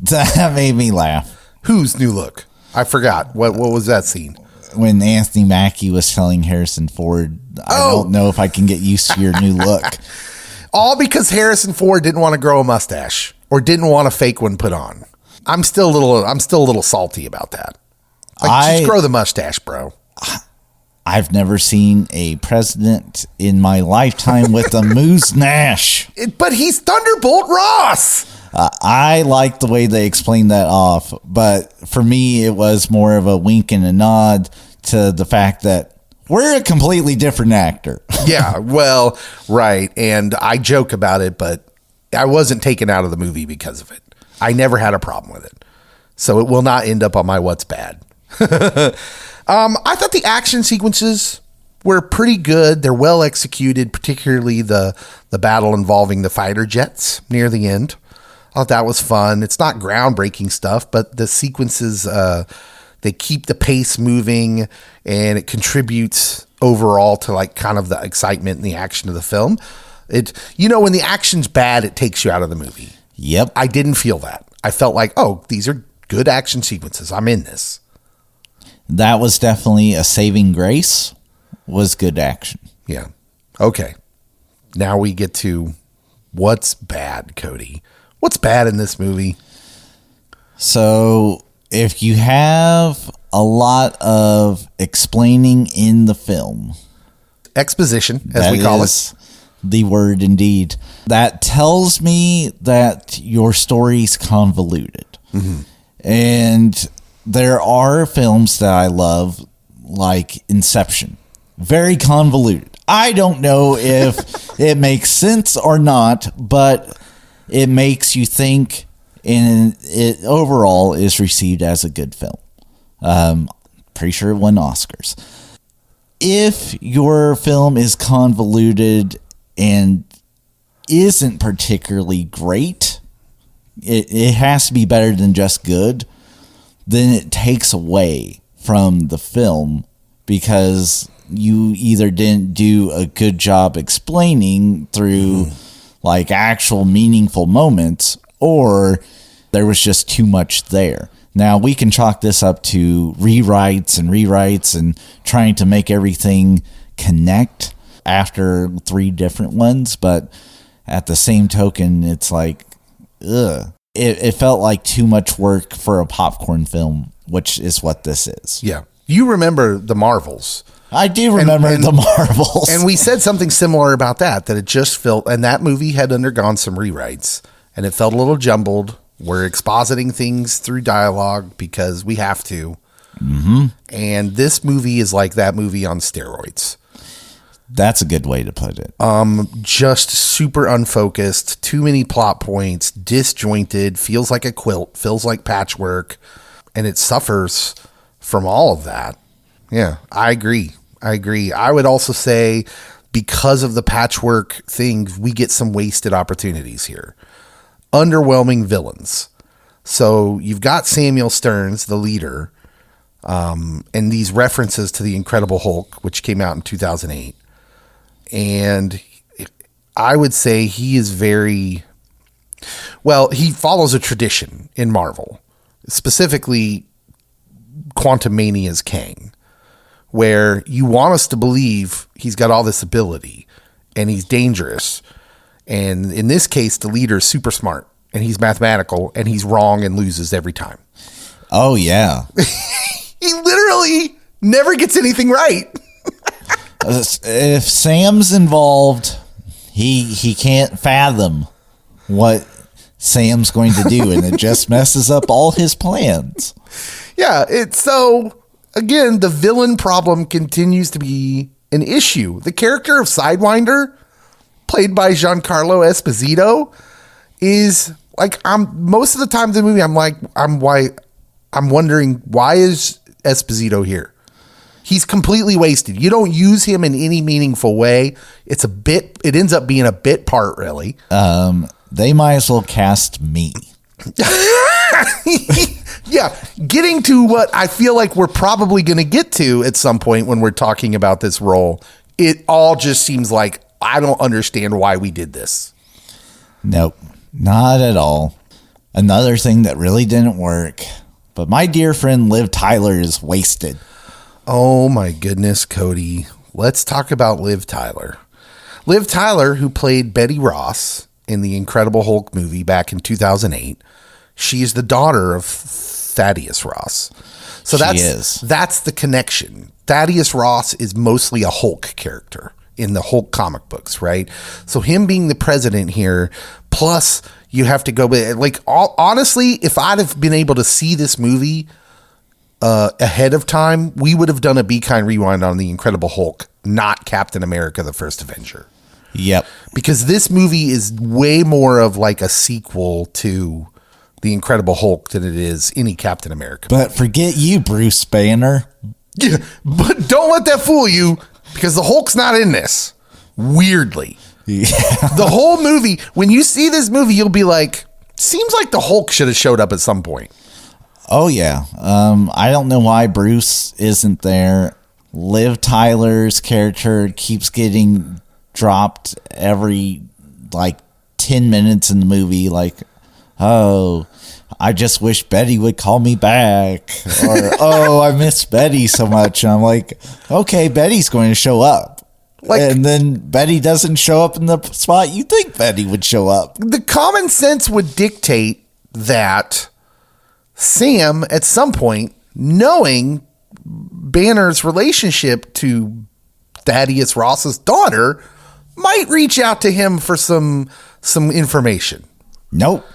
that made me laugh. Whose new look? I forgot. What was that scene? When Anthony Mackie was telling Harrison Ford, I don't know if I can get used to your new look. All because Harrison Ford didn't want to grow a mustache or didn't want a fake one put on. I'm still a little salty about that. Like, just grow the mustache, bro. I've never seen a president in my lifetime with a moose-nash. But he's Thunderbolt Ross. I like the way they explained that off, but for me, it was more of a wink and a nod to the fact that we're a completely different actor. Yeah, well, right. And I joke about it, but I wasn't taken out of the movie because of it. I never had a problem with it. So it will not end up on my what's bad. I thought the action sequences were pretty good. They're well executed, particularly the battle involving the fighter jets near the end. I thought that was fun. It's not groundbreaking stuff, but the sequences, they keep the pace moving, and it contributes overall to like kind of the excitement and the action of the film. When the action's bad, it takes you out of the movie. Yep. I didn't feel that. I felt like, oh, these are good action sequences. I'm in this. That was definitely a saving grace, was good action. Yeah. Okay. Now we get to what's bad, Cody. What's bad in this movie? So if you have a lot of explaining in the film, exposition, as we call it, the word indeed, that tells me that your story's convoluted. Mm-hmm. And there are films that I love, like Inception. Very convoluted. I don't know if it makes sense or not, but it makes you think, and it overall is received as a good film. Pretty sure it won Oscars. If your film is convoluted and isn't particularly great, it has to be better than just good, then it takes away from the film because you either didn't do a good job explaining through like actual meaningful moments, or there was just too much there. Now we can chalk this up to rewrites and trying to make everything connect after 3 different ones. But at the same token, it's like, ugh. It felt like too much work for a popcorn film, which is what this is. Yeah. You remember the Marvels. I do remember the Marvels. And we said something similar about that it just felt, and that movie had undergone some rewrites, and it felt a little jumbled. We're expositing things through dialogue because we have to. Mm-hmm. And this movie is like that movie on steroids. That's a good way to put it. Just super unfocused, too many plot points, disjointed, feels like a quilt, feels like patchwork, and it suffers from all of that. Yeah, I agree. I would also say because of the patchwork things, we get some wasted opportunities here. Underwhelming villains. So you've got Samuel Stearns, the leader, and these references to the Incredible Hulk, which came out in 2008. And I would say he is he follows a tradition in Marvel, specifically Quantumania's Kang, where you want us to believe he's got all this ability and he's dangerous. And in this case, the leader is super smart and he's mathematical and he's wrong and loses every time. Oh, yeah. He literally never gets anything right. If Sam's involved, he can't fathom what Sam's going to do, and it just messes up all his plans. Yeah, again, the villain problem continues to be an issue. The character of Sidewinder, played by Giancarlo Esposito, is like I'm most of the time in the movie I'm wondering why is Esposito here? He's completely wasted. You don't use him in any meaningful way. It ends up being a bit part, really. They might as well cast me. Yeah, getting to what I feel like we're probably going to get to at some point when we're talking about this role, it all just seems like I don't understand why we did this. Nope, not at all. Another thing that really didn't work, but my dear friend Liv Tyler is wasted. Oh my goodness, Cody. Let's talk about Liv Tyler. Liv Tyler, who played Betty Ross in the Incredible Hulk movie back in 2008. She is the daughter of Thaddeus Ross. So that's the connection. Thaddeus Ross is mostly a Hulk character in the Hulk comic books, right? So him being the president here, plus you have to go, like, honestly, if I'd have been able to see this movie ahead of time, we would have done a Be Kind rewind on the Incredible Hulk, not Captain America, the First Avenger. Yep. Because this movie is way more of like a sequel to the Incredible Hulk than it is any Captain America. But forget you, Bruce Banner. Yeah, but don't let that fool you, because the Hulk's not in this. Weirdly. Yeah. The whole movie, when you see this movie, you'll be like, seems like the Hulk should have showed up at some point. Oh, yeah. I don't know why Bruce isn't there. Liv Tyler's character keeps getting dropped every, 10 minutes in the movie. Like, oh, I just wish Betty would call me back. Or, oh, I miss Betty so much. And I'm like, okay, Betty's going to show up. And then Betty doesn't show up in the spot you think Betty would show up. The common sense would dictate that Sam, at some point, knowing Banner's relationship to Thaddeus Ross's daughter, might reach out to him for some information. Nope.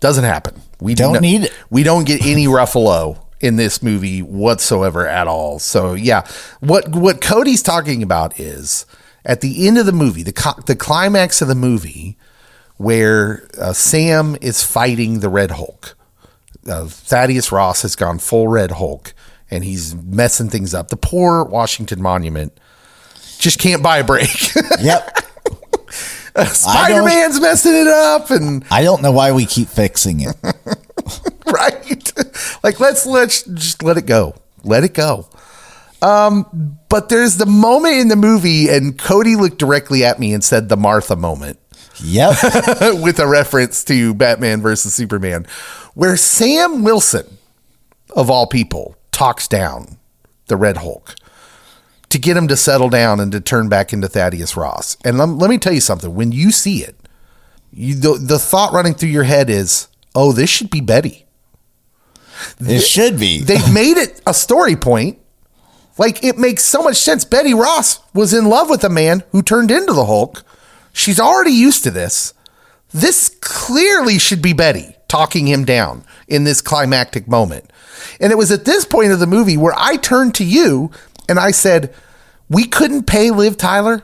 Doesn't happen. We don't need it. We don't get any Ruffalo in this movie whatsoever at all. So yeah, what Cody's talking about is at the end of the movie, the climax of the movie, where Sam is fighting the Red Hulk. Thaddeus Ross has gone full Red Hulk, and he's messing things up. The poor Washington Monument just can't buy a break. Yep. Spider-Man's messing it up, and I don't know why we keep fixing it. Right? Like, let's just let it go. Let it go. But there's the moment in the movie, and Cody looked directly at me and said the Martha moment. Yep. With a reference to Batman versus Superman, where Sam Wilson, of all people, talks down the Red Hulk to get him to settle down and to turn back into Thaddeus Ross. And let me tell you something. When you see it, the thought running through your head is, oh, this should be Betty. It should be. They've made it a story point. Like, it makes so much sense. Betty Ross was in love with a man who turned into the Hulk. She's already used to this. This clearly should be Betty talking him down in this climactic moment. And it was at this point of the movie where I turned to you and I said, we couldn't pay Liv Tyler.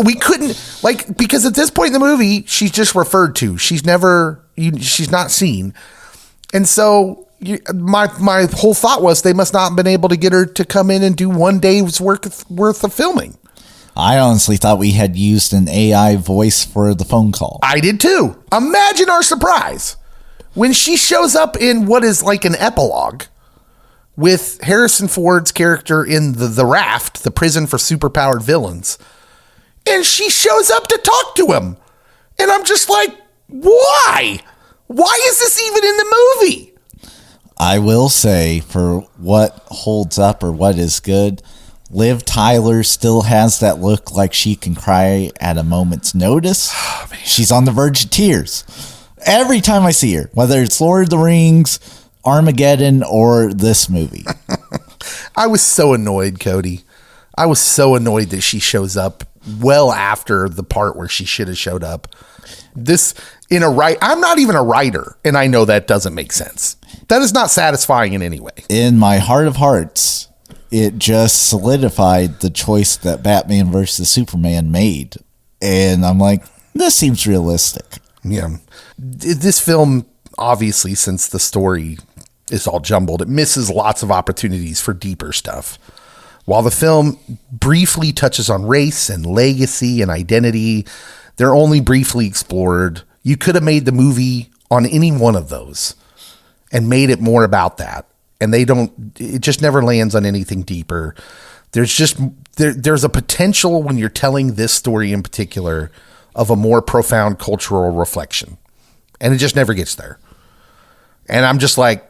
We couldn't, because at this point in the movie, she's just referred to. She's not seen. And so my whole thought was they must not have been able to get her to come in and do one day's worth of filming. I honestly thought we had used an AI voice for the phone call. I did too. Imagine our surprise when she shows up in what is like an epilogue with Harrison Ford's character in the Raft, the prison for superpowered villains. And she shows up to talk to him. And I'm just like, why? Why is this even in the movie? I will say, for what holds up or what is good, Liv Tyler still has that look like she can cry at a moment's notice. Oh, she's on the verge of tears every time I see her, whether it's Lord of the Rings, Armageddon, or this movie. I was so annoyed, Cody. I was so annoyed that she shows up well after the part where she should have showed up. I'm not even a writer, and I know that doesn't make sense. That is not satisfying in any way. In my heart of hearts, it just solidified the choice that Batman versus Superman made. And I'm like, this seems realistic. Yeah. This film, obviously, since the story is all jumbled, it misses lots of opportunities for deeper stuff. While the film briefly touches on race and legacy and identity, they're only briefly explored. You could have made the movie on any one of those and made it more about that. And it just never lands on anything deeper. There's a potential when you're telling this story in particular of a more profound cultural reflection. And it just never gets there. And I'm just like,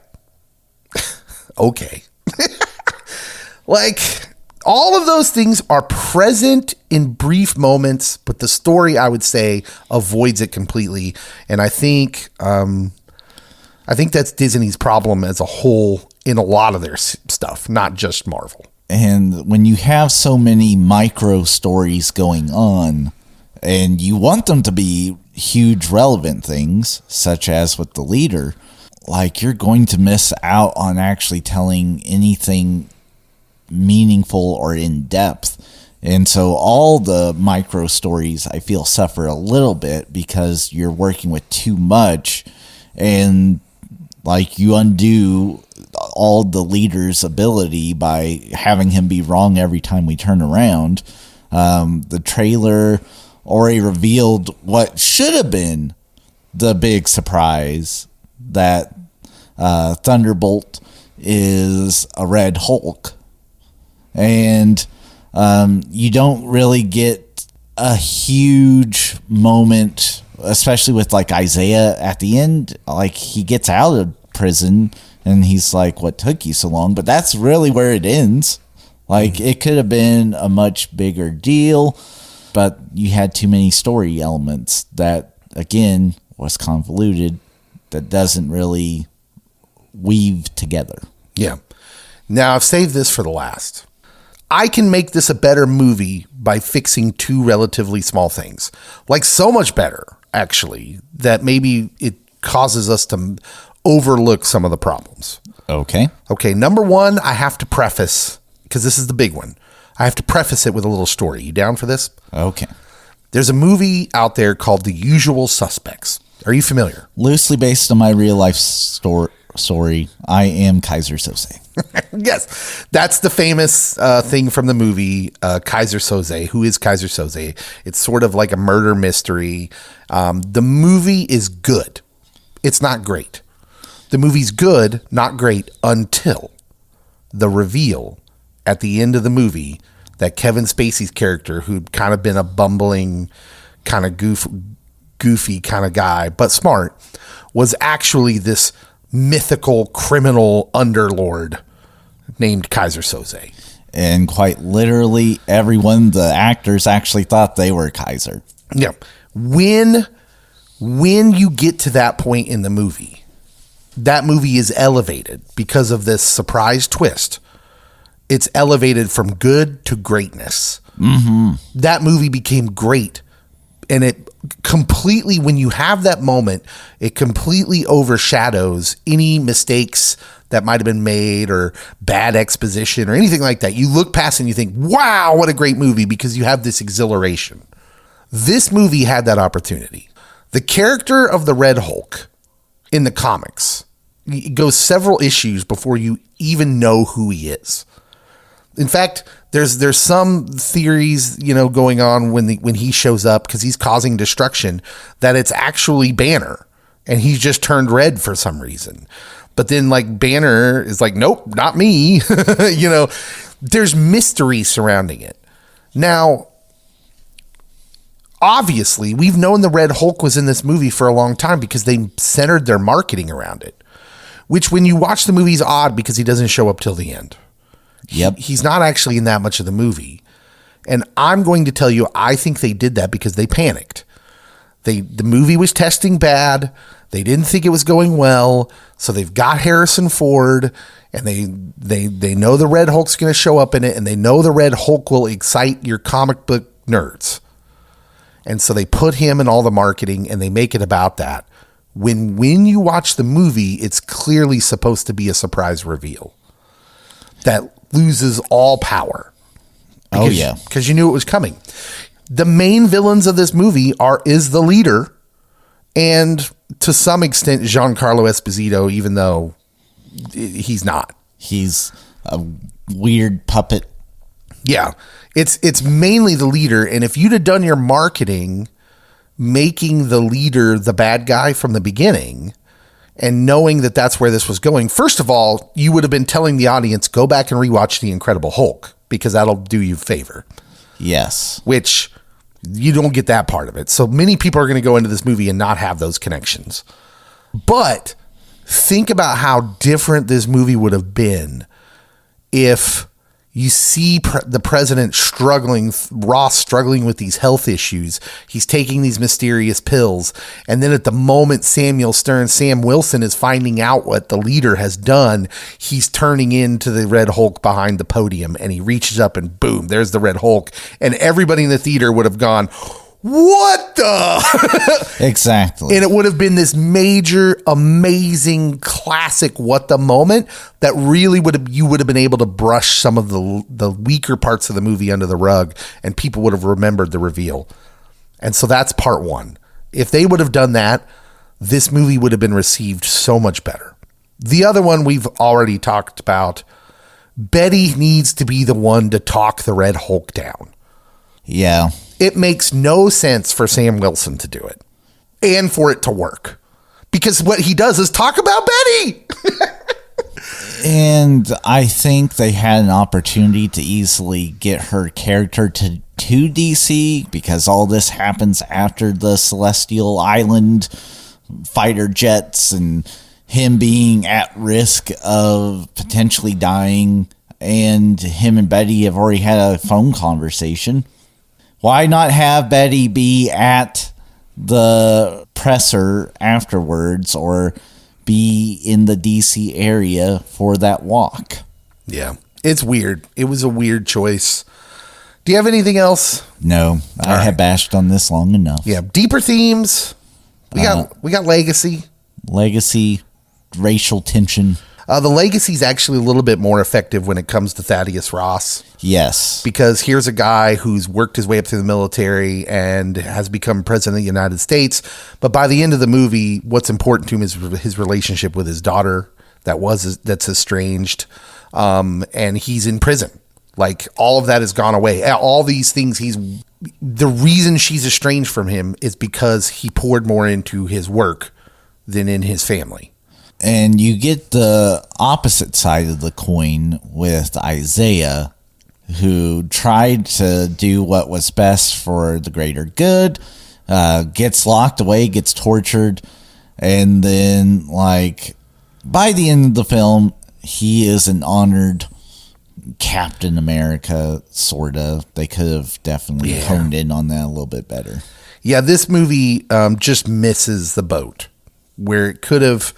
okay. Like, all of those things are present in brief moments, but the story, I would say, avoids it completely. And I think that's Disney's problem as a whole in a lot of their stuff, not just Marvel. And when you have so many micro stories going on, and you want them to be huge relevant things, such as with the leader, like, you're going to miss out on actually telling anything meaningful or in depth. And so all the micro stories, I feel, suffer a little bit because you're working with too much, and like, you undo all the leader's ability by having him be wrong every time we turn around. The trailer already revealed what should have been the big surprise, that Thunderbolt is a Red Hulk. And you don't really get a huge moment, especially with like Isaiah at the end. Like, he gets out of prison and he's like, what took you so long? But that's really where it ends. Like, it could have been a much bigger deal, but you had too many story elements that, again, was convoluted, that doesn't really weave together. Yeah. Now, I've saved this for the last. I can make this a better movie by fixing two relatively small things. Like, so much better, actually, that maybe it causes us to overlook some of the problems. Okay. Number one, I have to preface, because this is the big one, I have to preface it with a little story. You down for this? Okay. There's a movie out there called The Usual Suspects. Are you familiar? Loosely based on my real life story, I am Kaiser Sose. Yes, that's the famous thing from the movie, Kaiser Soze. Who is Kaiser Soze? It's sort of like a murder mystery. The movie is good. It's not great. The movie's good, not great, until the reveal at the end of the movie that Kevin Spacey's character, who'd kind of been a bumbling, kind of goofy kind of guy, but smart, was actually this mythical criminal underlord named Kaiser Soze. And quite literally, the actors actually thought they were Kaiser. Yeah. When you get to that point in the movie, that movie is elevated because of this surprise twist. It's elevated from good to greatness. Mm-hmm. That movie became great. And it completely, when you have that moment, it completely overshadows any mistakes that might have been made or bad exposition or anything like that. You look past and you think, wow, what a great movie, because you have this exhilaration. This movie had that opportunity. The character of the Red Hulk in the comics, it goes several issues before you even know who he is. In fact, there's some theories, going on when he shows up, because he's causing destruction, that it's actually Banner and he's just turned red for some reason. But then, like, Banner is like, nope, not me. There's mystery surrounding it. Now, obviously, we've known the Red Hulk was in this movie for a long time because they centered their marketing around it, which, when you watch the movie, is odd because he doesn't show up till the end. Yep. He's not actually in that much of the movie. And I'm going to tell you, I think they did that because they panicked. The movie was testing bad. They didn't think it was going well. So they've got Harrison Ford, and they know the Red Hulk's going to show up in it, and they know the Red Hulk will excite your comic book nerds. And so they put him in all the marketing, and they make it about that. When you watch the movie, it's clearly supposed to be a surprise reveal that loses all power. Because you knew it was coming. The main villains of this movie is the leader and to some extent Giancarlo Esposito, even though he's not. He's a weird puppet. Yeah, it's mainly the leader, and if you'd have done your marketing making the leader the bad guy from the beginning and knowing that that's where this was going, first of all, you would have been telling the audience, go back and rewatch The Incredible Hulk, because that'll do you a favor. Yes. Which you don't get that part of it. So many people are going to go into this movie and not have those connections. But think about how different this movie would have been if you see the president struggling, Ross struggling with these health issues. He's taking these mysterious pills. And then at the moment Sam Wilson is finding out what the leader has done, he's turning into the Red Hulk behind the podium, and he reaches up and boom, there's the Red Hulk. And everybody in the theater would have gone, what the? Exactly. And it would have been this major, amazing, classic what the moment that really you would have been able to brush some of the weaker parts of the movie under the rug, and people would have remembered the reveal. And so that's part one. If they would have done that, this movie would have been received so much better. The other one we've already talked about. Betty needs to be the one to talk the Red Hulk down. Yeah. It makes no sense for Sam Wilson to do it and for it to work, because what he does is talk about Betty. And I think they had an opportunity to easily get her character to DC, because all this happens after the Celestial Island fighter jets and him being at risk of potentially dying, and him and Betty have already had a phone conversation. Why not have Betty be at the presser afterwards, or be in the DC area for that walk? Yeah, it's weird. It was a weird choice. Do you have anything else? No, I have bashed on this long enough. Yeah, deeper themes. We got legacy, racial tension. The legacy is actually a little bit more effective when it comes to Thaddeus Ross. Yes. Because here's a guy who's worked his way up through the military and has become president of the United States. But by the end of the movie, what's important to him is his relationship with his daughter that's estranged. And he's in prison. Like, all of that has gone away. All these things, the reason she's estranged from him is because he poured more into his work than in his family. And you get the opposite side of the coin with Isaiah, who tried to do what was best for the greater good, gets locked away, gets tortured, and then, like, by the end of the film, he is an honored Captain America, sort of. They could have definitely honed in on that a little bit better. Yeah, this movie just misses the boat, where it could have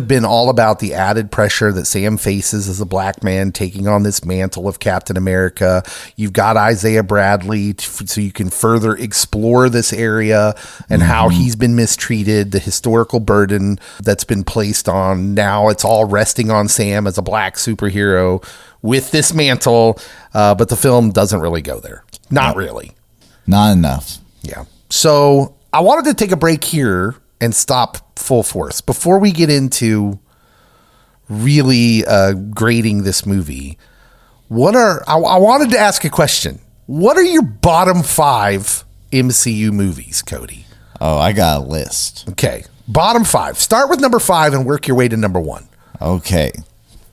been all about the added pressure that Sam faces as a black man taking on this mantle of Captain America. You've got Isaiah Bradley, so you can further explore this area and how he's been mistreated, the historical burden that's been placed on. Now it's all resting on Sam as a black superhero with this mantle, but the film doesn't really go there. Not really. Not enough. Yeah. So I wanted to take a break here and stop full force before we get into really grading this movie. I wanted to ask a question. What are your bottom 5 MCU movies, Cody? Oh, I got a list. Okay. Bottom 5. Start with number 5 and work your way to number 1. Okay.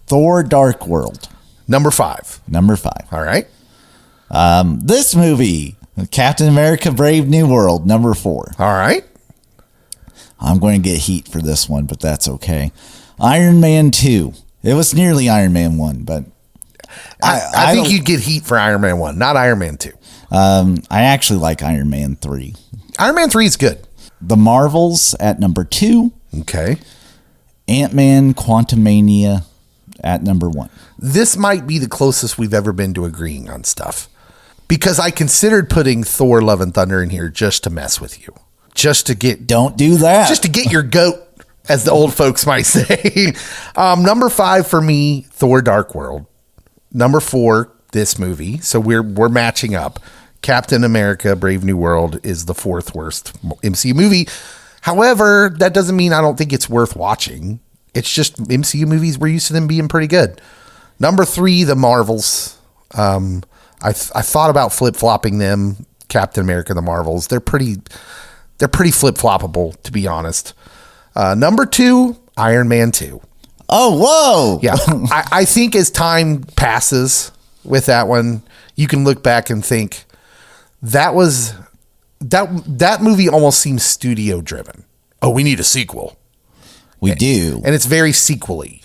Thor: Dark World. Number 5. All right. This movie, Captain America: Brave New World. Number 4. All right. I'm going to get heat for this one, but that's okay. Iron Man 2. It was nearly Iron Man 1, but I think you'd get heat for Iron Man 1, not Iron Man 2. I actually like Iron Man 3. Iron Man 3 is good. The Marvels at number 2. Okay. Ant-Man Quantumania at number 1. This might be the closest we've ever been to agreeing on stuff, because I considered putting Thor: Love and Thunder in here just to mess with you. Don't do that. Just to get your goat, as the old folks might say. Number 5 for me, Thor: Dark World. Number 4, this movie. So we're matching up. Captain America: Brave New World is the 4th worst MCU movie. However, that doesn't mean I don't think it's worth watching. It's just MCU movies, we're used to them being pretty good. Number 3, the Marvels. I thought about flip-flopping them, Captain America, the Marvels. They're pretty flip-floppable, to be honest. Number 2, Iron Man 2. Oh, whoa. Yeah. I think as time passes with that one, you can look back and think that movie almost seems studio driven. Oh, we need a sequel. We do. And it's very sequel-y,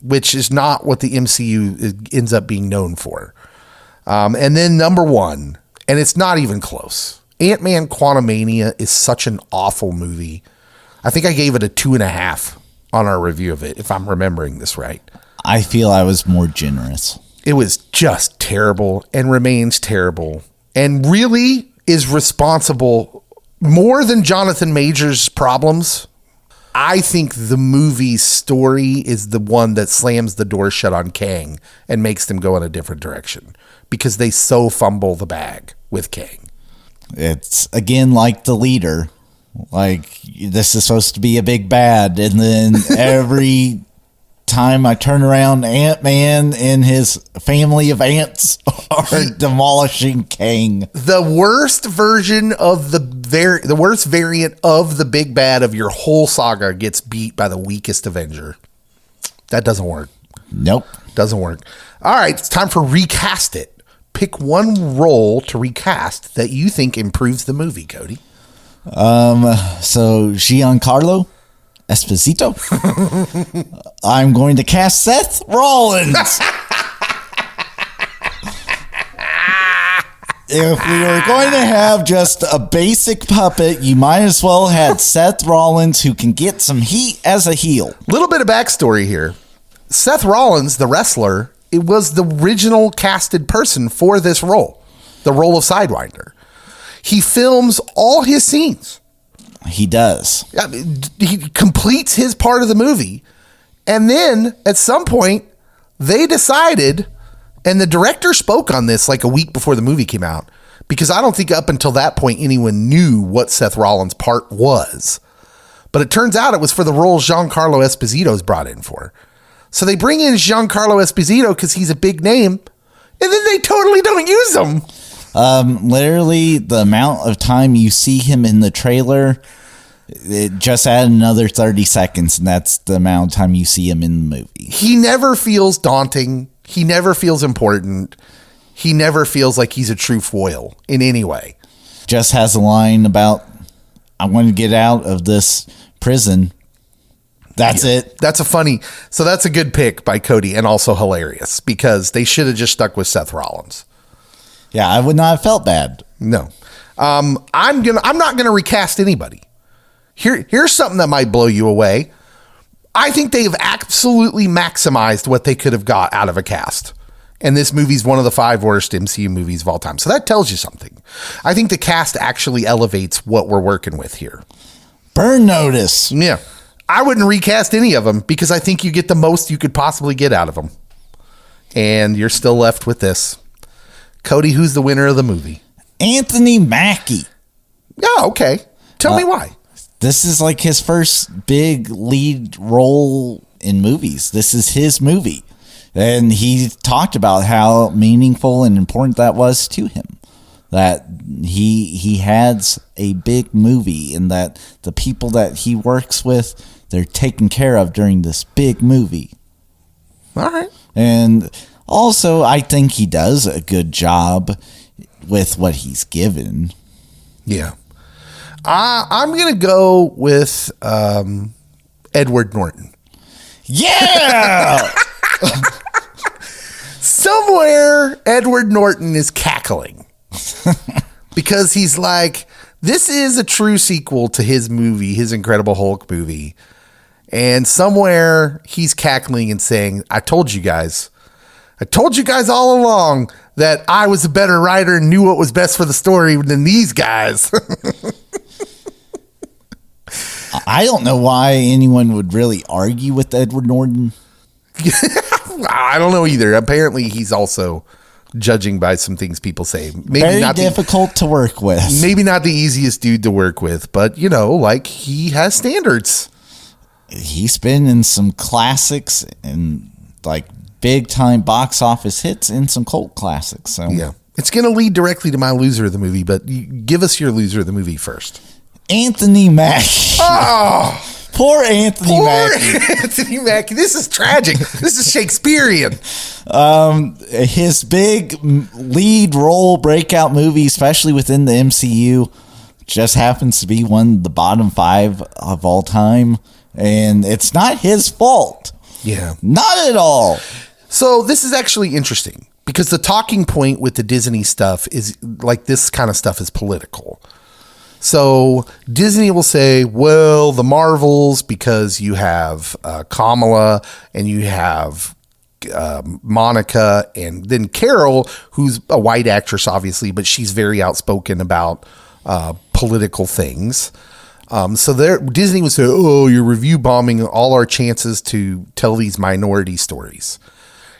which is not what the MCU ends up being known for. And then number 1, and it's not even close. Ant-Man Quantumania is such an awful movie. I think I gave it a 2.5 on our review of it, if I'm remembering this right. I feel I was more generous. It was just terrible and remains terrible and really is responsible more than Jonathan Majors' problems. I think the movie's story is the one that slams the door shut on Kang and makes them go in a different direction because they so fumble the bag with Kang. It's, again, like the leader. Like, this is supposed to be a big bad, and then every time I turn around, Ant-Man and his family of ants are demolishing Kang. The worst version of the worst variant of the big bad of your whole saga gets beat by the weakest Avenger. That doesn't work. Nope. Doesn't work. All right, it's time for Recast It. Pick one role to recast that you think improves the movie, Cody. So Giancarlo Esposito. I'm going to cast Seth Rollins. If we were going to have just a basic puppet, you might as well have Seth Rollins, who can get some heat as a heel. Little bit of backstory here. Seth Rollins, the wrestler, it was the original casted person for this role, the role of Sidewinder. He films all his scenes. He does. He completes his part of the movie. And then at some point, they decided, and the director spoke on this like a week before the movie came out, because I don't think up until that point anyone knew what Seth Rollins' part was. But it turns out it was for the role Giancarlo Esposito's brought in for. So they bring in Giancarlo Esposito because he's a big name, and then they totally don't use him. Literally, the amount of time you see him in the trailer, it just add another 30 seconds, and that's the amount of time you see him in the movie. He never feels daunting. He never feels important. He never feels like he's a true foil in any way. Just has a line about, I want to get out of this prison. That's it. That's a good pick by Cody, and also hilarious because they should have just stuck with Seth Rollins. Yeah, I would not have felt bad. No. I'm not gonna recast anybody. Here's something that might blow you away. I think they've absolutely maximized what they could have got out of a cast. And this movie's one of the 5 worst MCU movies of all time. So that tells you something. I think the cast actually elevates what we're working with here. Burn notice. Yeah. I wouldn't recast any of them because I think you get the most you could possibly get out of them. And you're still left with this. Cody, who's the winner of the movie? Anthony Mackie. Oh, okay. Tell me why. This is like his first big lead role in movies. This is his movie. And he talked about how meaningful and important that was to him. That he has a big movie and that the people that he works with, they're taken care of during this big movie. All right. And also, I think he does a good job with what he's given. Yeah. I'm going to go with Edward Norton. Yeah! Somewhere, Edward Norton is cackling. Because he's like, this is a true sequel to his movie, his Incredible Hulk movie. And somewhere, he's cackling and saying, I told you guys all along that I was a better writer and knew what was best for the story than these guys. I don't know why anyone would really argue with Edward Norton. I don't know either. Apparently, he's also judging by some things people say. Maybe Very not difficult to work with. Maybe not the easiest dude to work with, but like he has standards. He's been in some classics and like big time box office hits and some cult classics. So yeah, it's going to lead directly to my loser of the movie, but give us your loser of the movie first. Anthony Mackie. Oh, poor Anthony Mackie. Anthony Mackie. This is tragic. This is Shakespearean. His big lead role breakout movie, especially within the MCU, just happens to be one of the bottom 5 of all time. And it's not his fault. Yeah. Not at all. So this is actually interesting because the talking point with the Disney stuff is like this kind of stuff is political. So Disney will say, well, the Marvels, because you have Kamala and you have Monica and then Carol, who's a white actress, obviously, but she's very outspoken about political things. So Disney would say, oh, you're review bombing all our chances to tell these minority stories.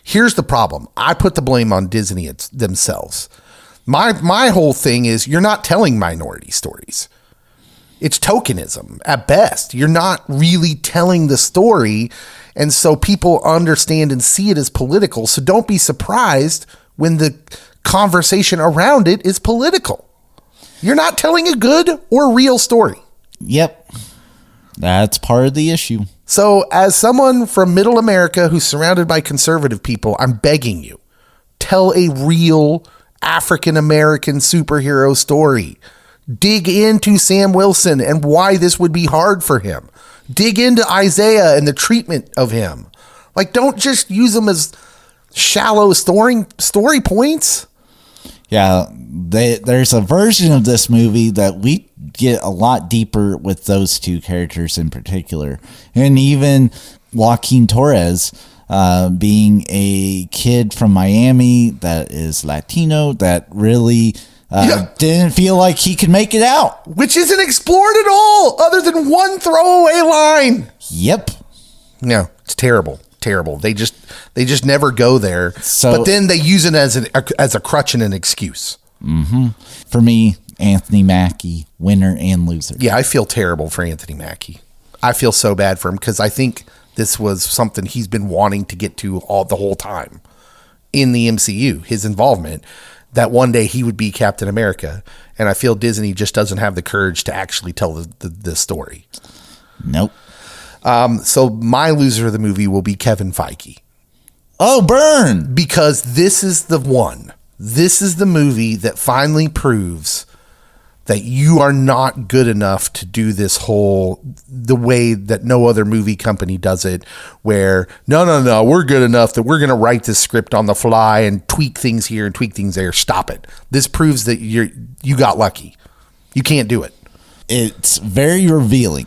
Here's the problem. I put the blame on Disney themselves. My whole thing is you're not telling minority stories. It's tokenism at best. You're not really telling the story. And so people understand and see it as political. So don't be surprised when the conversation around it is political. You're not telling a good or real story. Yep. That's part of the issue. So as someone from middle America who's surrounded by conservative people, I'm begging you, tell a real African-American superhero story. Dig into Sam Wilson and why this would be hard for him. Dig into Isaiah and the treatment of him. Like, don't just use them as shallow story points. Yeah, there's a version of this movie that we get a lot deeper with those two characters in particular. And even Joaquin Torres, being a kid from Miami that is Latino, that really didn't feel like he could make it out. Which isn't explored at all, other than one throwaway line. Yep. No, it's terrible. Terrible. They just never go there. So, but then they use it as a crutch and an excuse. Mm-hmm. For me, Anthony Mackie, winner and loser. Yeah, I feel terrible for Anthony Mackie. I feel so bad for him because I think this was something he's been wanting to get to the whole time in the MCU, his involvement, that one day he would be Captain America. And I feel Disney just doesn't have the courage to actually tell the story. Nope. So my loser of the movie will be Kevin Feige. Oh, burn! Because this is the one. This is the movie that finally proves that you are not good enough to do this the way that no other movie company does it, where no, we're good enough that we're going to write this script on the fly and tweak things here and tweak things there. Stop it. This proves that you got lucky. You can't do it. It's very revealing.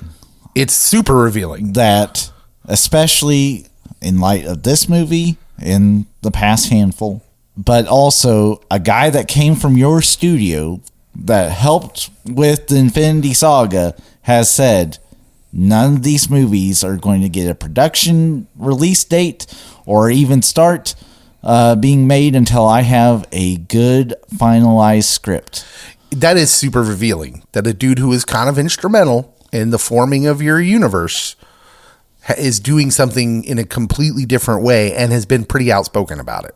It's super revealing. That, especially in light of this movie, in the past handful, but also a guy that came from your studio that helped with the Infinity Saga has said none of these movies are going to get a production release date or even start being made until I have a good finalized script. That is super revealing, that a dude who is kind of instrumental in the forming of your universe is doing something in a completely different way and has been pretty outspoken about it.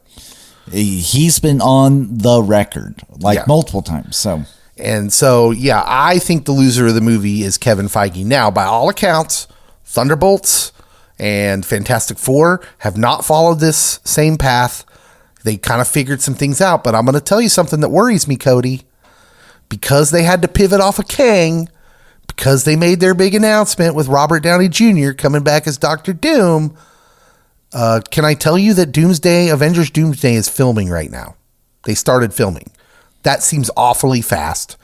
He's been on the record multiple times. So I think the loser of the movie is Kevin Feige. Now, by all accounts, Thunderbolts and Fantastic Four have not followed this same path. They kind of figured some things out, but I'm going to tell you something that worries me, Cody. Because they had to pivot off of Kang, because they made their big announcement with Robert Downey Jr. coming back as Dr. Doom, can I tell you that Avengers Doomsday is filming right now? They started filming. That seems awfully fast.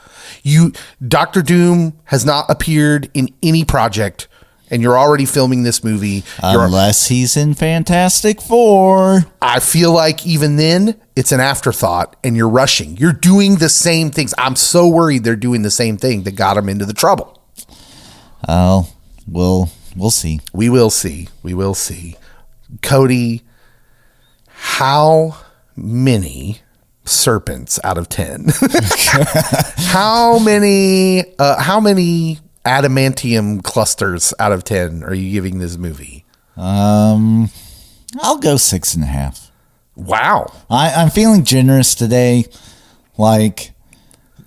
Dr. Doom has not appeared in any project, and you're already filming this movie. Unless he's in Fantastic Four. I feel like even then, it's an afterthought, and you're rushing. You're doing the same things. I'm so worried they're doing the same thing that got them into the trouble. Oh, we'll see. We will see. We will see. Cody, how many serpents out of 10? How many adamantium clusters out of 10 are you giving this movie? I'll go 6.5. Wow. I'm feeling generous today. Like,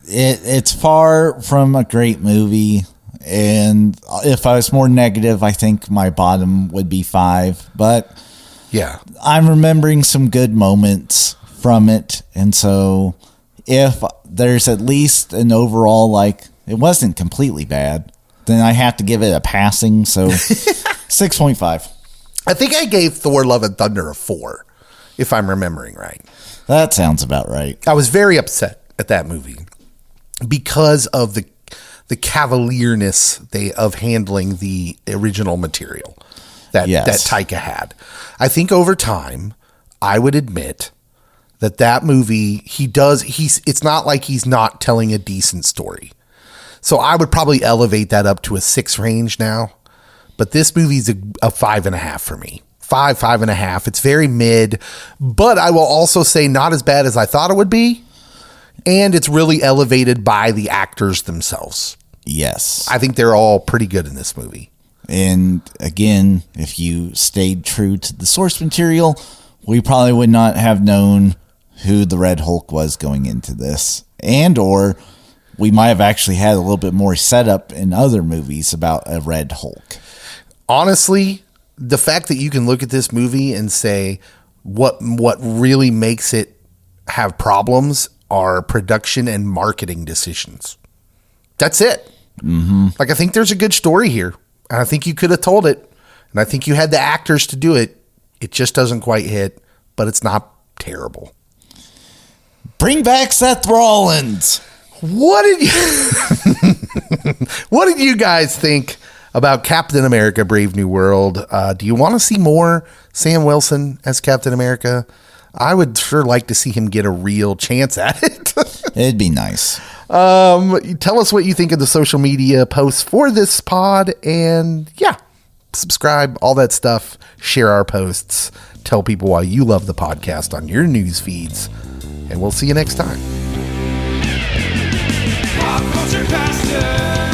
it's far from a great movie. And if I was more negative, I think my bottom would be 5. But yeah, I'm remembering some good moments from it. And so if there's at least an overall, like, it wasn't completely bad, then I have to give it a passing. So 6.5. I think I gave Thor Love and Thunder a 4, if I'm remembering right. That sounds about right. I was very upset at that movie because of the cavalierness of handling the original material that Taika had. I think over time, I would admit that movie, it's not like he's not telling a decent story. So I would probably elevate that up to a 6 range now. But this movie's a 5.5 for me. 5.5. It's very mid, but I will also say not as bad as I thought it would be. And it's really elevated by the actors themselves. Yes. I think they're all pretty good in this movie. And again, if you stayed true to the source material, we probably would not have known who the Red Hulk was going into this. Or we might have actually had a little bit more setup in other movies about a Red Hulk. Honestly, the fact that you can look at this movie and say what really makes it have problems are production and marketing decisions. That's it. Mm-hmm. Like, I think there's a good story here, and I think you could have told it, and I think you had the actors to do it. It just doesn't quite hit, but it's not terrible. Bring back Seth Rollins. What did you guys think about Captain America: Brave New World? Do you want to see more Sam Wilson as Captain America? I would sure like to see him get a real chance at it. It'd be nice. Tell us what you think of the social media posts for this pod, and subscribe, all that stuff. Share our posts. Tell people why you love the podcast on your news feeds, and we'll see you next time. Pop culture faster.